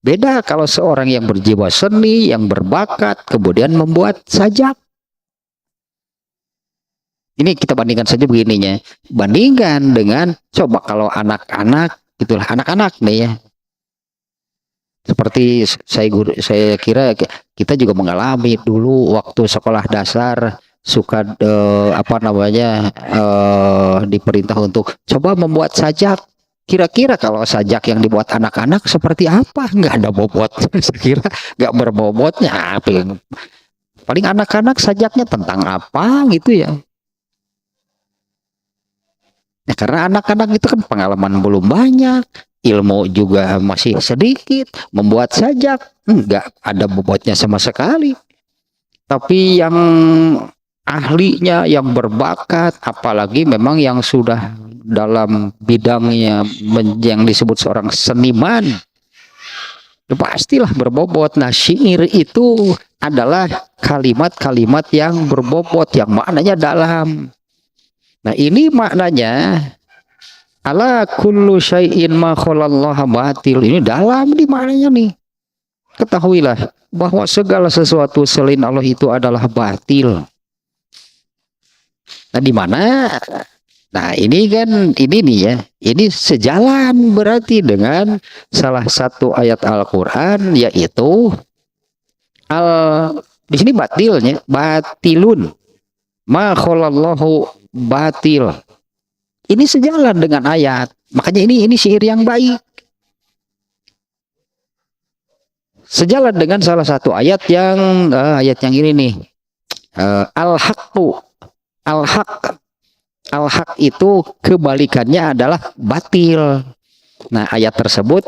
Beda kalau seorang yang berjiwa seni, yang berbakat, kemudian membuat sajak. Ini kita bandingkan saja begininya. Bandingkan dengan, coba kalau anak-anak, itulah anak-anak nih ya. Seperti saya kira kita juga mengalami dulu waktu sekolah dasar suka diperintah untuk coba membuat sajak. Kira-kira kalau sajak yang dibuat anak-anak seperti apa? Nggak ada bobot. Saya kira nggak berbobotnya. Paling anak-anak sajaknya tentang apa gitu ya. Nah, karena anak-anak itu kan pengalaman belum banyak, ilmu juga masih sedikit, membuat sajak nggak ada bobotnya sama sekali. Tapi yang ahlinya, yang berbakat, apalagi memang yang sudah dalam bidangnya yang disebut seorang seniman, pastilah berbobot. Nah, syair itu adalah kalimat-kalimat yang berbobot, yang maknanya dalam. Nah, ini maknanya ala kullu syai'in ma khalallaha batil. Ini dalam di maknanya nih. Ketahuilah bahwa segala sesuatu selain Allah itu adalah batil. Nah, di mana? Nah, ini kan ini nih ya. Ini sejalan berarti dengan salah satu ayat Al-Qur'an, yaitu di sini batilnya, batilun. Ma khalallahu batil. Ini sejalan dengan ayat. Makanya ini syair yang baik. Sejalan dengan salah satu ayat yang ini nih. Al-haqqu. Al-haq. Al-haq itu kebalikannya adalah batil. Nah, ayat tersebut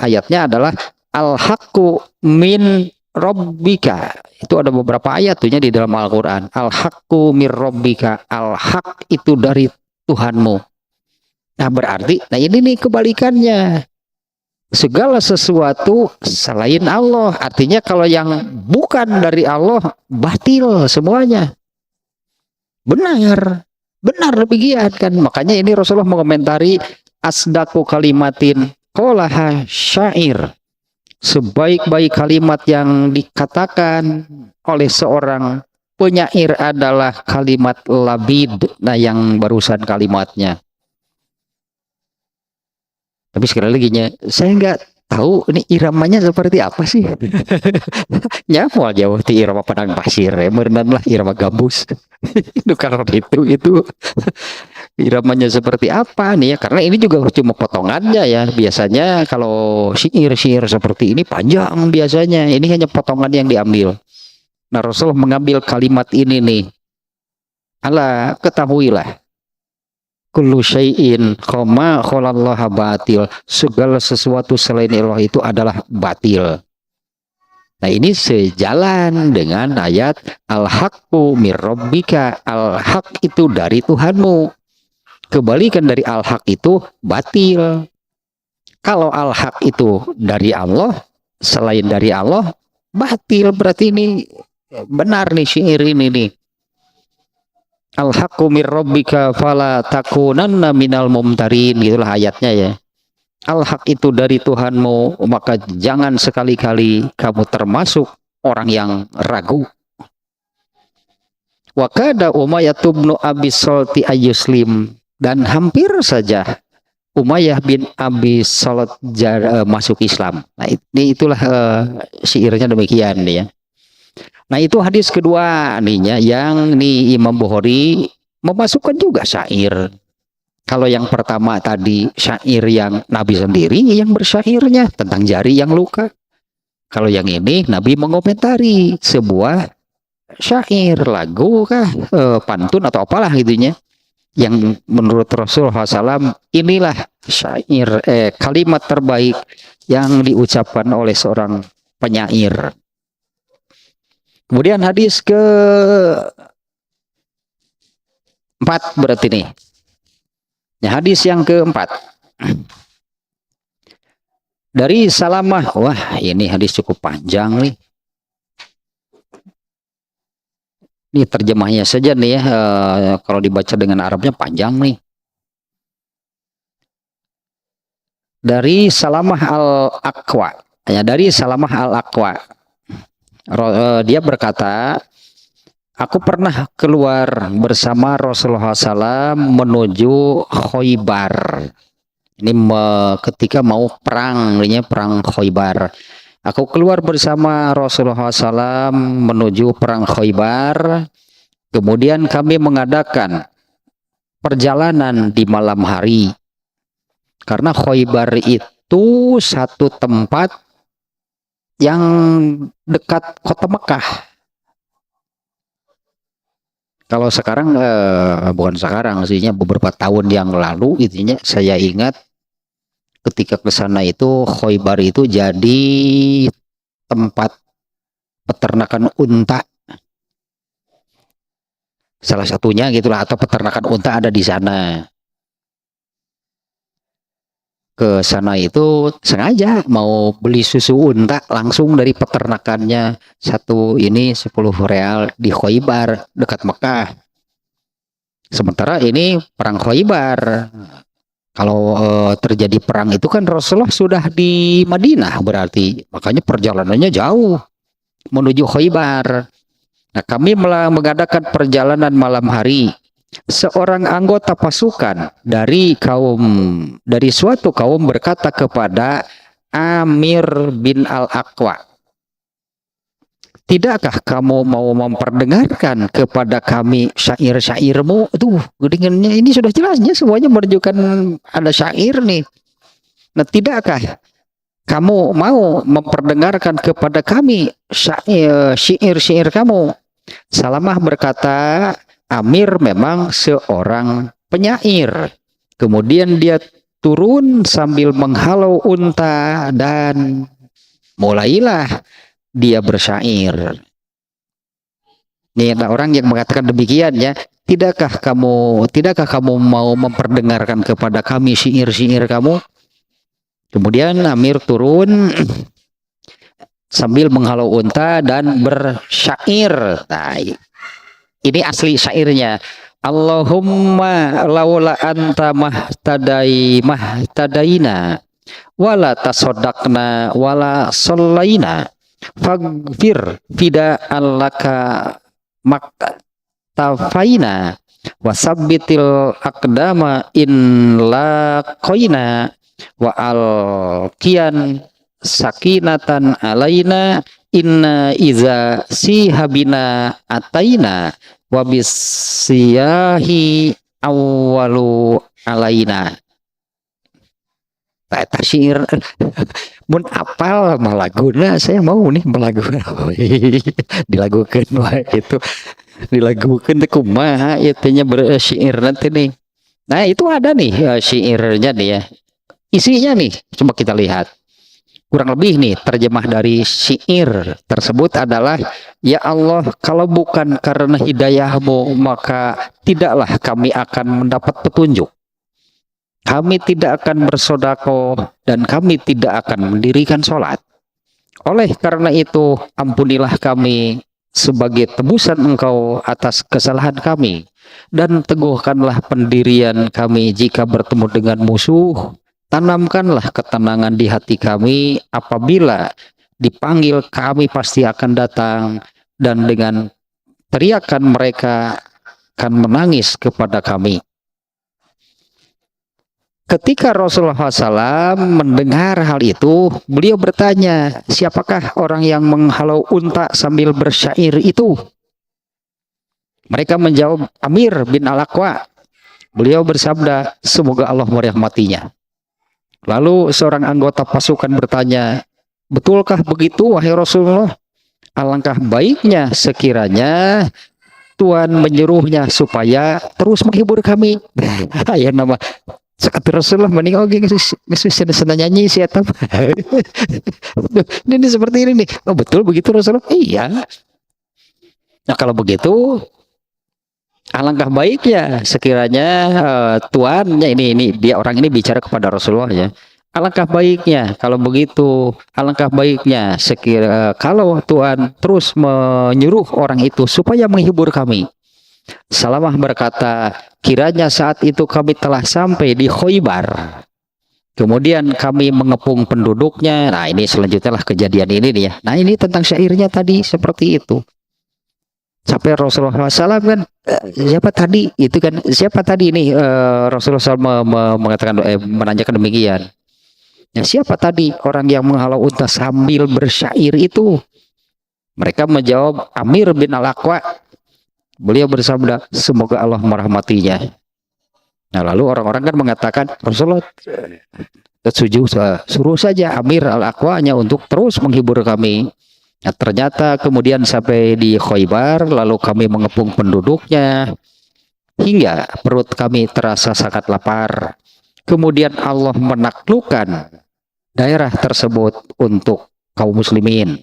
ayatnya adalah al-haqqu min Rabbika. Itu ada beberapa ayat tuhnya di dalam Al-Quran. Al-haqqu mir Rabbika. Al-haq itu dari Tuhanmu. Nah, berarti, nah ini nih kebalikannya. Segala sesuatu selain Allah. Artinya kalau yang bukan dari Allah, batil semuanya. Benar. Benar demikian kan. Makanya ini Rasulullah mengomentari asdaku kalimatin qolaha syair. Sebaik-baik kalimat yang dikatakan oleh seorang penyair adalah kalimat labid. Nah, yang barusan kalimatnya. Tapi sekali lagi saya tahu ini iramanya seperti apa sih? Nyamual jauh ti irama padang pasir ya, merenang lah irama gambus. Itu kalau itu iramanya seperti apa nih ya? Karena ini juga cuma potongannya ya. Biasanya kalau syair-syair seperti ini panjang biasanya. Ini hanya potongan yang diambil. Nah, Rasulullah mengambil kalimat ini nih. Ala ketahuilah. Kullu syai'in khoma kholallaha batil. Segala sesuatu selain Allah itu adalah batil. Nah, ini sejalan dengan ayat al-haqqu mir rabbika. Al-haq itu dari Tuhanmu. Kebalikan dari al-haq itu batil. Kalau al-haq itu dari Allah, selain dari Allah, batil. Berarti ini benar nih syair ini nih. Al-haqqu mir rabbika fala takunanna minal mumtarin, gitulah ayatnya ya. Al-haq itu dari Tuhanmu, maka jangan sekali-kali kamu termasuk orang yang ragu. Wa kada Umayyah bin Abi Salti ayyuslim, dan hampir saja Umayyah bin Abi Salt masuk Islam. Nah, itulah syairnya demikian ya. Nah, itu hadis kedua nih yang nih Imam Bukhari memasukkan juga syair. Kalau yang pertama tadi syair yang Nabi sendiri yang bersyairnya tentang jari yang luka. Kalau yang ini Nabi mengomentari sebuah syair, lagu kah, pantun atau apalah gitunya. Yang menurut Rasulullah SAW inilah syair, kalimat terbaik yang diucapkan oleh seorang penyair. Kemudian hadis ke 4 berarti nih. Nah, hadis yang keempat dari Salamah. Wah, ini hadis cukup panjang nih. Ini terjemahnya saja nih ya, kalau dibaca dengan Arabnya panjang nih. Dari Salamah al-Aqwa. Ya, dari Salamah al-Aqwa. Dia berkata, aku pernah keluar bersama Rasulullah SAW menuju Khaybar. Ini ketika mau perang, ini perang Khaybar. Aku keluar bersama Rasulullah SAW menuju perang Khaybar. Kemudian kami mengadakan perjalanan di malam hari. Karena Khaybar itu satu tempat yang dekat kota Mekah. Kalau sekarang bukan sekarang sih, beberapa tahun yang lalu intinya saya ingat ketika ke sana itu Khaybar itu jadi tempat peternakan unta. Salah satunya gitulah, atau peternakan unta ada di sana. Ke sana itu sengaja mau beli susu unta langsung dari peternakannya, satu ini 10 real di Khaybar dekat Mekah. Sementara ini perang Khaybar. Kalau terjadi perang itu kan Rasulullah sudah di Madinah, berarti makanya perjalanannya jauh menuju Khaybar. Nah, kami mengadakan perjalanan malam hari. Seorang anggota pasukan dari suatu kaum berkata kepada Amir bin Al-Aqwa, tidakkah kamu mau memperdengarkan kepada kami syair-syairmu? Tuh, dengannya ini sudah jelasnya semuanya menunjukkan ada syair nih. Nah, tidakkah kamu mau memperdengarkan kepada kami syair-syair kamu? Salamah berkata, Amir memang seorang penyair. Kemudian dia turun sambil menghalau unta dan mulailah dia bersyair. Ini ada orang yang mengatakan demikian ya. Tidakkah kamu mau memperdengarkan kepada kami syair-syair kamu? Kemudian Amir turun sambil menghalau unta dan bersyair. Nah, ini asli syairnya. Allahumma laula anta mahtadaina wala tasaddaqna wala sallaina faghfir fida'an laka maktafaina wasabbitil aqdama in laqaina wa alqiyan sakinatan alaina inna iza sihabina ataina wabisiyahi awalu alaina. Eta syair mun apal malaguna saya mau nih malaguna dilagukeun wae itu dilagukeun teh kumaha ieu nya bersyair nanti nih. Nah itu ada nih syairnya nih ya, isinya nih coba kita lihat kurang lebih nih terjemah dari syair tersebut adalah, ya Allah kalau bukan karena hidayahmu maka tidaklah kami akan mendapat petunjuk. Kami tidak akan bersodako dan kami tidak akan mendirikan sholat. Oleh karena itu, ampunilah kami sebagai tebusan Engkau atas kesalahan kami. Dan teguhkanlah pendirian kami jika bertemu dengan musuh. Tanamkanlah ketenangan di hati kami apabila dipanggil kami pasti akan datang. Dan dengan teriakan mereka akan menangis kepada kami. Ketika Rasulullah SAW mendengar hal itu, beliau bertanya, siapakah orang yang menghalau unta sambil bersyair itu? Mereka menjawab, Amir bin Al-Aqwa. Beliau bersabda, semoga Allah merahmatinya. Lalu seorang anggota pasukan bertanya, betulkah begitu wahai Rasulullah? Alangkah baiknya sekiranya Tuhan menyuruhnya supaya terus menghibur kami. Ya nama sekali Rasulullah mending oke sudah nyanyi si Etam. Ini seperti ini nih. Oh betul begitu Rasulullah? Iya. Nah kalau begitu alangkah baiknya sekiranya Tuhan ya ini dia orang ini bicara kepada Rasulullah ya. Alangkah baiknya kalau begitu, alangkah baiknya kalau Tuhan terus menyuruh orang itu supaya menghibur kami. Salamah berkata, kiranya saat itu kami telah sampai di Khaybar. Kemudian kami mengepung penduduknya. Nah ini selanjutnya lah kejadian ini nih ya. Nah ini tentang syairnya tadi seperti itu. Sampai Rasulullah SAW kan, siapa tadi? Itu kan siapa tadi ini Rasulullah SAW mengatakan menanyakan demikian. Ya, siapa tadi orang yang menghalau unta sambil bersyair itu? Mereka menjawab Amir bin Al-Aqwa. Beliau bersabda, semoga Allah merahmatinya. Nah lalu orang-orang kan mengatakan, Rasulullah suruh saja Amir Al-Aqwanya untuk terus menghibur kami. Nah, ternyata kemudian sampai di Khaybar, lalu kami mengepung penduduknya, hingga perut kami terasa sangat lapar. Kemudian Allah menaklukkan daerah tersebut untuk kaum muslimin.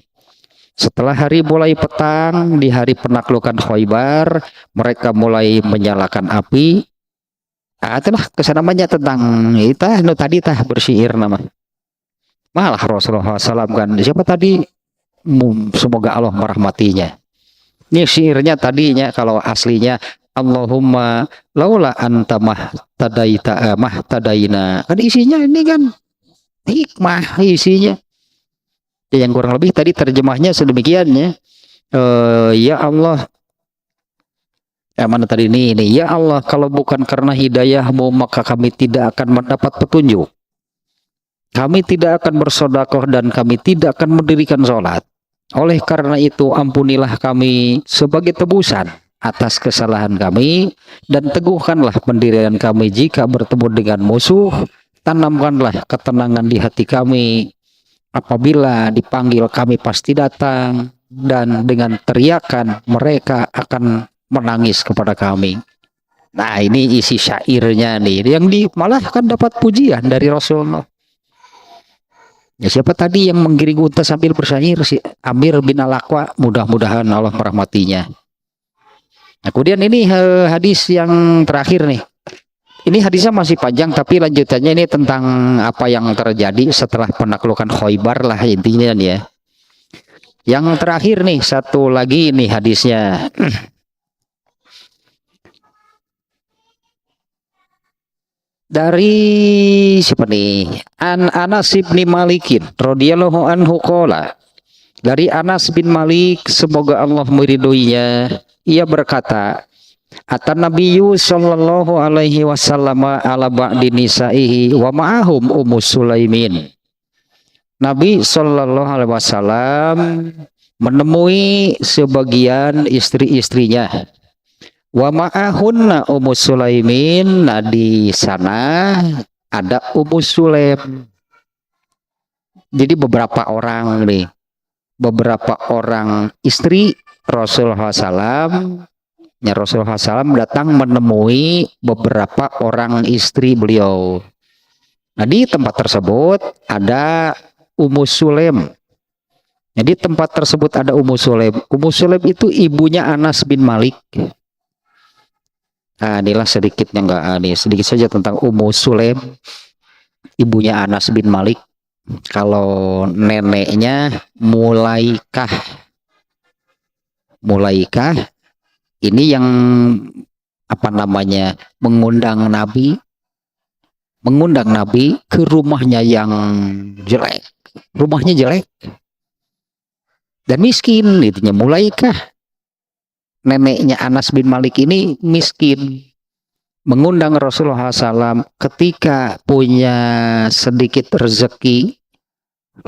Setelah hari mulai petang, di hari penaklukan Khaybar, mereka mulai menyalakan api. Itulah kesanamanya tentang itu tadi bersyair nama. Malah Rasulullah SAW kan, siapa tadi? Semoga Allah merahmatinya. Ini syairnya tadinya kalau aslinya Allahumma laula anta mahtadaina. Kan isinya ini kan hikmah isinya. Yang kurang lebih tadi terjemahnya sedemikian ya. Ya Allah, mana tadi ini ya Allah kalau bukan karena hidayahmu maka kami tidak akan mendapat petunjuk. Kami tidak akan bersedekah dan kami tidak akan mendirikan sholat. Oleh karena itu ampunilah kami sebagai tebusan atas kesalahan kami dan teguhkanlah pendirian kami jika bertemu dengan musuh. Tanamkanlah ketenangan di hati kami. Apabila dipanggil kami pasti datang dan dengan teriakan mereka akan menangis kepada kami. Nah ini isi syairnya nih yang malah kan dapat pujian dari Rasulullah. Ya siapa tadi yang menggiring unta sambil bersyair? Si Amir bin Al-Aqwa, mudah-mudahan Allah merahmatinya. Nah, kemudian ini hadis yang terakhir nih. Ini hadisnya masih panjang tapi lanjutannya ini tentang apa yang terjadi setelah penaklukan Khaybar lah intinya nih ya. Yang terakhir nih satu lagi nih hadisnya. Dari siapa nih? Anas bin Malikin radhiyallahu anhu qala. Dari Anas bin Malik semoga Allah meridhoinya, ia berkata, Atan Nabiyyu sallallahu alaihi wasallam ala ba'di nisaihi wa ma'ahum Ummu Sulaimin. Nabi Shallallahu Alaihi Wasallam menemui sebagian istri-istrinya. Wa ma'ahunna Ummu Sulaimin. Nah di sana ada Ummu Sulaim. Jadi beberapa orang nih, beberapa orang istri Rasulullah SAW. Ya, Rasulullah SAW datang menemui beberapa orang istri beliau. Nah di tempat tersebut ada Ummu Sulaim. Jadi tempat tersebut ada Ummu Sulaim. Ummu Sulaim itu ibunya Anas bin Malik. Nah, inilah sedikitnya sedikit saja tentang Ummu Sulaim, ibunya Anas bin Malik. Kalau neneknya Mulaikah. Mulaikah ini yang mengundang Nabi ke rumahnya yang jelek. Rumahnya jelek dan miskin, itunya Mulaikah. Neneknya Anas bin Malik ini miskin, mengundang Rasulullah SAW ketika punya sedikit rezeki,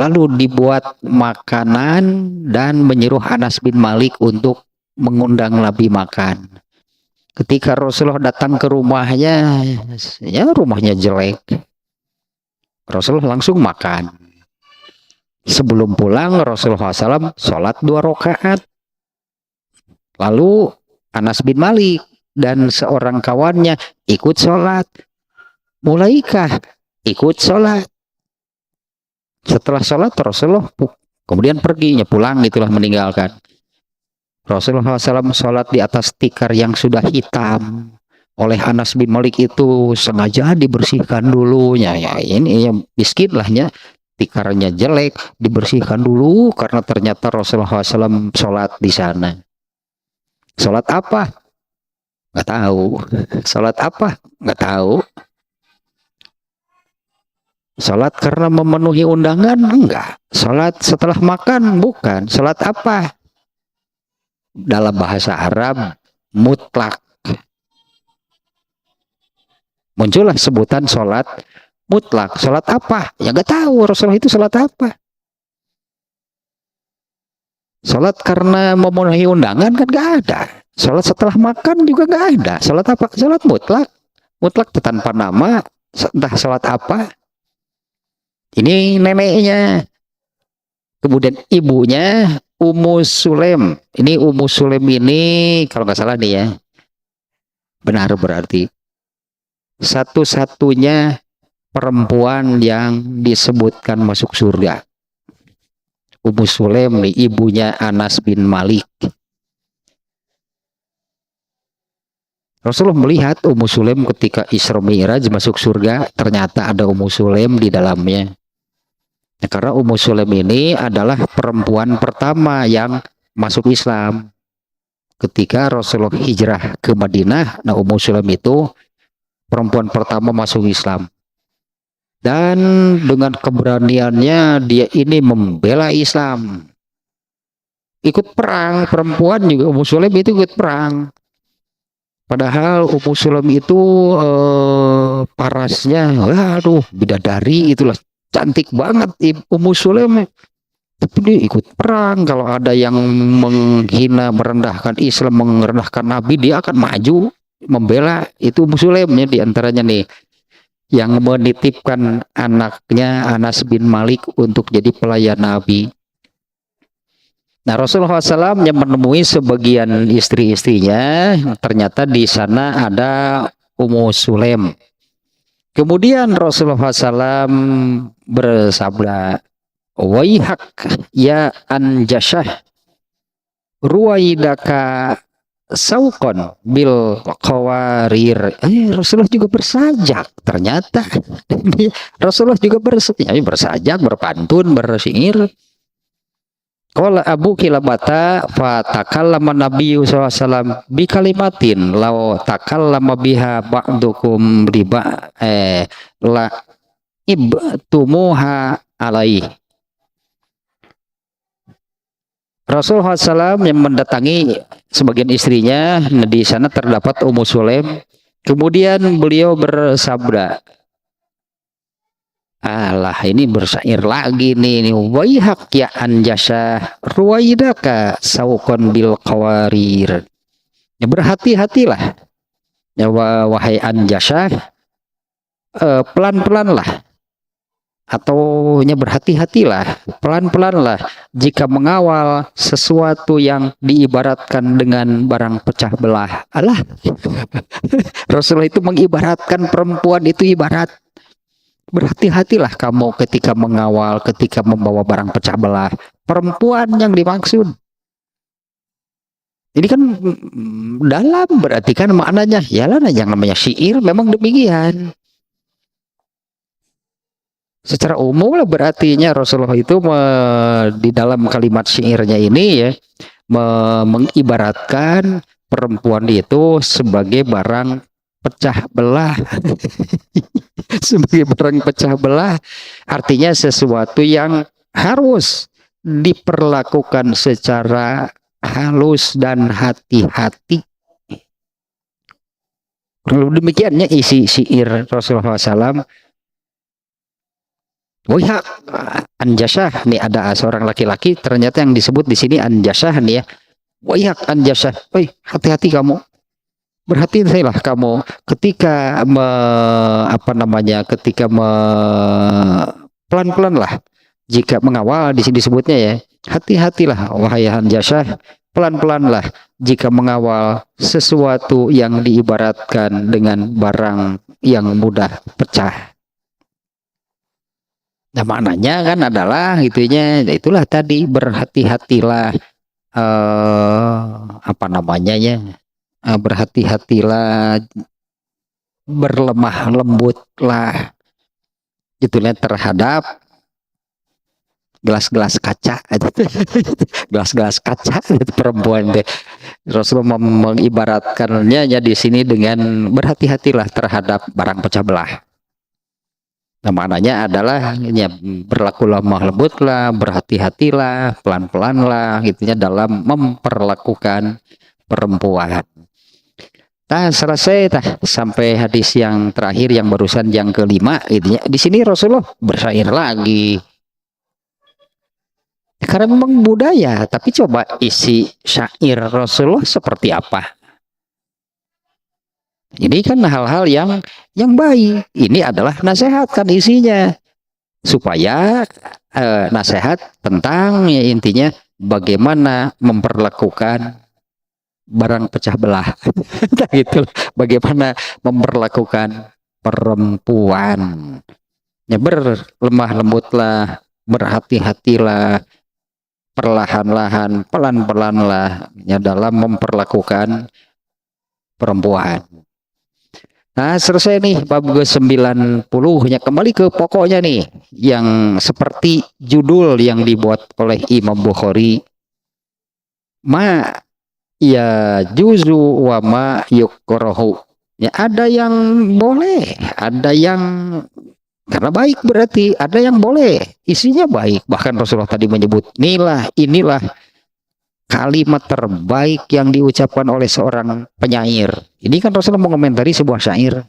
lalu dibuat makanan dan menyuruh Anas bin Malik untuk mengundang Nabi makan. Ketika Rasulullah datang ke rumahnya, ya rumahnya jelek, Rasulullah langsung makan. Sebelum pulang Rasulullah SAW sholat 2 rakaat. Lalu Anas bin Malik dan seorang kawannya ikut sholat. Mulaikah ikut sholat. Setelah sholat Rasulullah kemudian perginya pulang, itulah meninggalkan. Rasulullah SAW sholat di atas tikar yang sudah hitam. Oleh Anas bin Malik itu sengaja dibersihkan dulunya. Ya ini yang miskin lahnya, tikarnya jelek, dibersihkan dulu karena ternyata Rasulullah SAW sholat di sana. Sholat apa? Nggak tahu. Sholat apa? Nggak tahu. Sholat karena memenuhi undangan? Enggak. Sholat setelah makan? Bukan. Sholat apa? Dalam bahasa Arab, mutlak. Muncullah sebutan sholat mutlak. Sholat apa? Ya nggak tahu Rasulullah itu sholat apa. Sholat karena memenuhi undangan kan nggak ada. Sholat setelah makan juga nggak ada. Sholat apa? Sholat mutlak. Mutlak tanpa nama. Entah sholat apa. Ini neneknya. Kemudian ibunya Ummu Sulaim. Ini Ummu Sulaim ini kalau nggak salah nih ya. Benar berarti. Satu-satunya perempuan yang disebutkan masuk surga. Ummu Sulaim nih, ibunya Anas bin Malik. Rasulullah melihat Ummu Sulaim ketika Isra Mi'raj masuk surga, ternyata ada Ummu Sulaim di dalamnya. Nah, karena Ummu Sulaim ini adalah perempuan pertama yang masuk Islam. Ketika Rasulullah hijrah ke Madinah, nah Ummu Sulaim itu perempuan pertama masuk Islam. Dan dengan keberaniannya dia ini membela Islam. Ikut perang, perempuan juga Ummu Sulaim itu ikut perang. Padahal Ummu Sulaim itu parasnya, waduh, bidadari itulah, cantik banget Ummu Sulaim. Tapi dia ikut perang. Kalau ada yang menghina, merendahkan Islam, merendahkan Nabi, dia akan maju membela. Itu Ummu Sulaimnya diantaranya nih, yang menitipkan anaknya Anas bin Malik untuk jadi pelayan Nabi. Nah, Rasulullah SAW yang menemui sebagian istri-istrinya, ternyata di sana ada Ummu Sulaim. Kemudian Rasulullah SAW bersabda, "Waihak ya Anjashah, ruwaidaka saukon bil qawarir." Rasulullah juga bersajak ternyata. Rasulullah juga bersajak, berpantun, bersyair. Qala Abu Kilabata fatakallama Nabi sallallahu alaihi wasallam bi kalimatin law takallama biha ba'dukum riba la ibtumuha alaih. Rasulullah SAW yang mendatangi sebagian istrinya, di sana terdapat Ummu Sulaim. Kemudian beliau bersabda, Alah, ini bersyair lagi nih. Waihak ya anjasah ruwaidaka saukon bil qawarir. Ya, berhati-hatilah. Ya, wahai anjasah, pelan-pelan lah, atau berhati-hatilah, pelan-pelan lah jika mengawal sesuatu yang diibaratkan dengan barang pecah belah. Alah, Rasulullah itu mengibaratkan perempuan itu ibarat. Berhati-hatilah kamu ketika mengawal, ketika membawa barang pecah belah. Perempuan yang dimaksud. Ini kan dalam, berarti kan maknanya, yalah, yang namanya syair memang demikian. Secara umum lah berartinya Rasulullah itu di dalam kalimat syairnya ini ya mengibaratkan perempuan itu sebagai barang pecah belah. Sebagai barang pecah belah artinya sesuatu yang harus diperlakukan secara halus dan hati-hati. Demikiannya isi syair Rasulullah SAW. Wah, anjasah nih, ada seorang laki-laki ternyata yang disebut di sini anjasah nih ya. Wah, anjasah, hati-hati kamu, berhati-hatilah kamu ketika ketika pelan-pelan lah jika mengawal, di sini disebutnya ya, hati-hatilah wahai anjasah, pelan-pelan lah jika mengawal sesuatu yang diibaratkan dengan barang yang mudah pecah. Nah, maknanya kan adalah gitunya, itulah tadi, berhati-hatilah, berhati-hatilah, berlemah lembutlah, itulah terhadap gelas-gelas kaca, gelas-gelas kaca itu perempuan deh. Rasulullah mengibaratkannya di sini dengan berhati-hatilah terhadap barang pecah belah. Nah, maknanya adalah ya, berlaku lemah lembutlah, berhati-hatilah, pelan-pelan lah gitunya dalam memperlakukan perempuan. Nah, selesai sampai hadis yang terakhir yang barusan yang kelima gitunya. Di sini Rasulullah bersyair lagi. Karena memang budaya, tapi coba isi syair Rasulullah seperti apa? Ini kan hal-hal yang baik. Ini adalah nasihat kan isinya, supaya nasihat tentang ya intinya bagaimana memperlakukan barang pecah belah. Nah, gitu. Bagaimana memperlakukan perempuan. Ya, berlemah lembutlah, berhati-hatilah, perlahan-lahan, pelan-pelanlah ya dalam memperlakukan perempuan. Nah, selesai nih bab ke-90-nya, kembali ke pokoknya nih yang seperti judul yang dibuat oleh Imam Bukhari, ma ya juzu wa ma yukrahu. Ya, ada yang boleh, ada yang karena baik, berarti ada yang boleh, isinya baik. Bahkan Rasulullah tadi menyebut inilah kalimat terbaik yang diucapkan oleh seorang penyair. Ini kan Rasulullah mengomentari sebuah syair.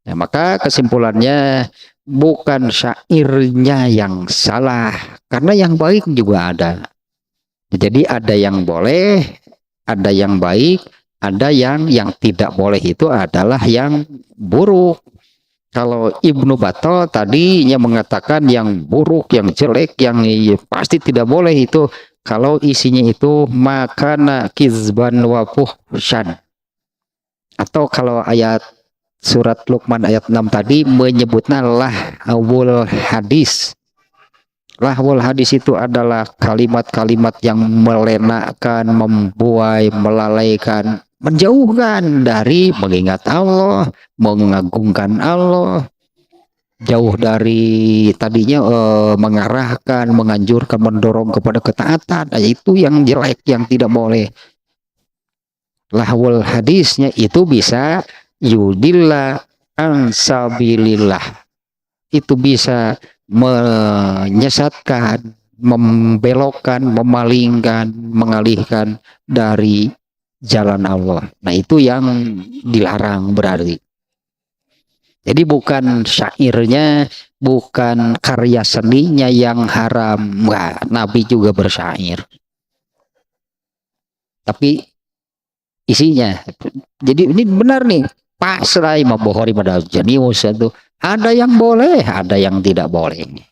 Nah, maka kesimpulannya bukan syairnya yang salah, karena yang baik juga ada. Jadi ada yang boleh, ada yang baik, ada yang tidak boleh, itu adalah yang buruk. Kalau Ibnu Battal tadinya mengatakan yang buruk, yang jelek, yang pasti tidak boleh itu kalau isinya itu makana kizban wa fuhsyan. Atau kalau ayat surat Luqman ayat 6 tadi menyebutnya lahwul hadis. Lahwul hadis itu adalah kalimat-kalimat yang melenakan, membuai, melalaikan, menjauhkan dari mengingat Allah, mengagungkan Allah, jauh dari tadinya mengarahkan, menganjurkan, mendorong kepada ketaatan. Nah, itu yang jelek, yang tidak boleh. Lahwul hadisnya itu bisa yudillah ansabilillah, itu bisa menyesatkan, membelokkan, memalingkan, mengalihkan dari jalan Allah. Nah, itu yang dilarang berarti. Jadi bukan syairnya, bukan karya seninya yang haram. Wah, Nabi juga bersyair. Tapi isinya. Jadi ini benar nih. Pasrah Imam Bukhari pada jenius itu. Ada yang boleh, ada yang tidak boleh.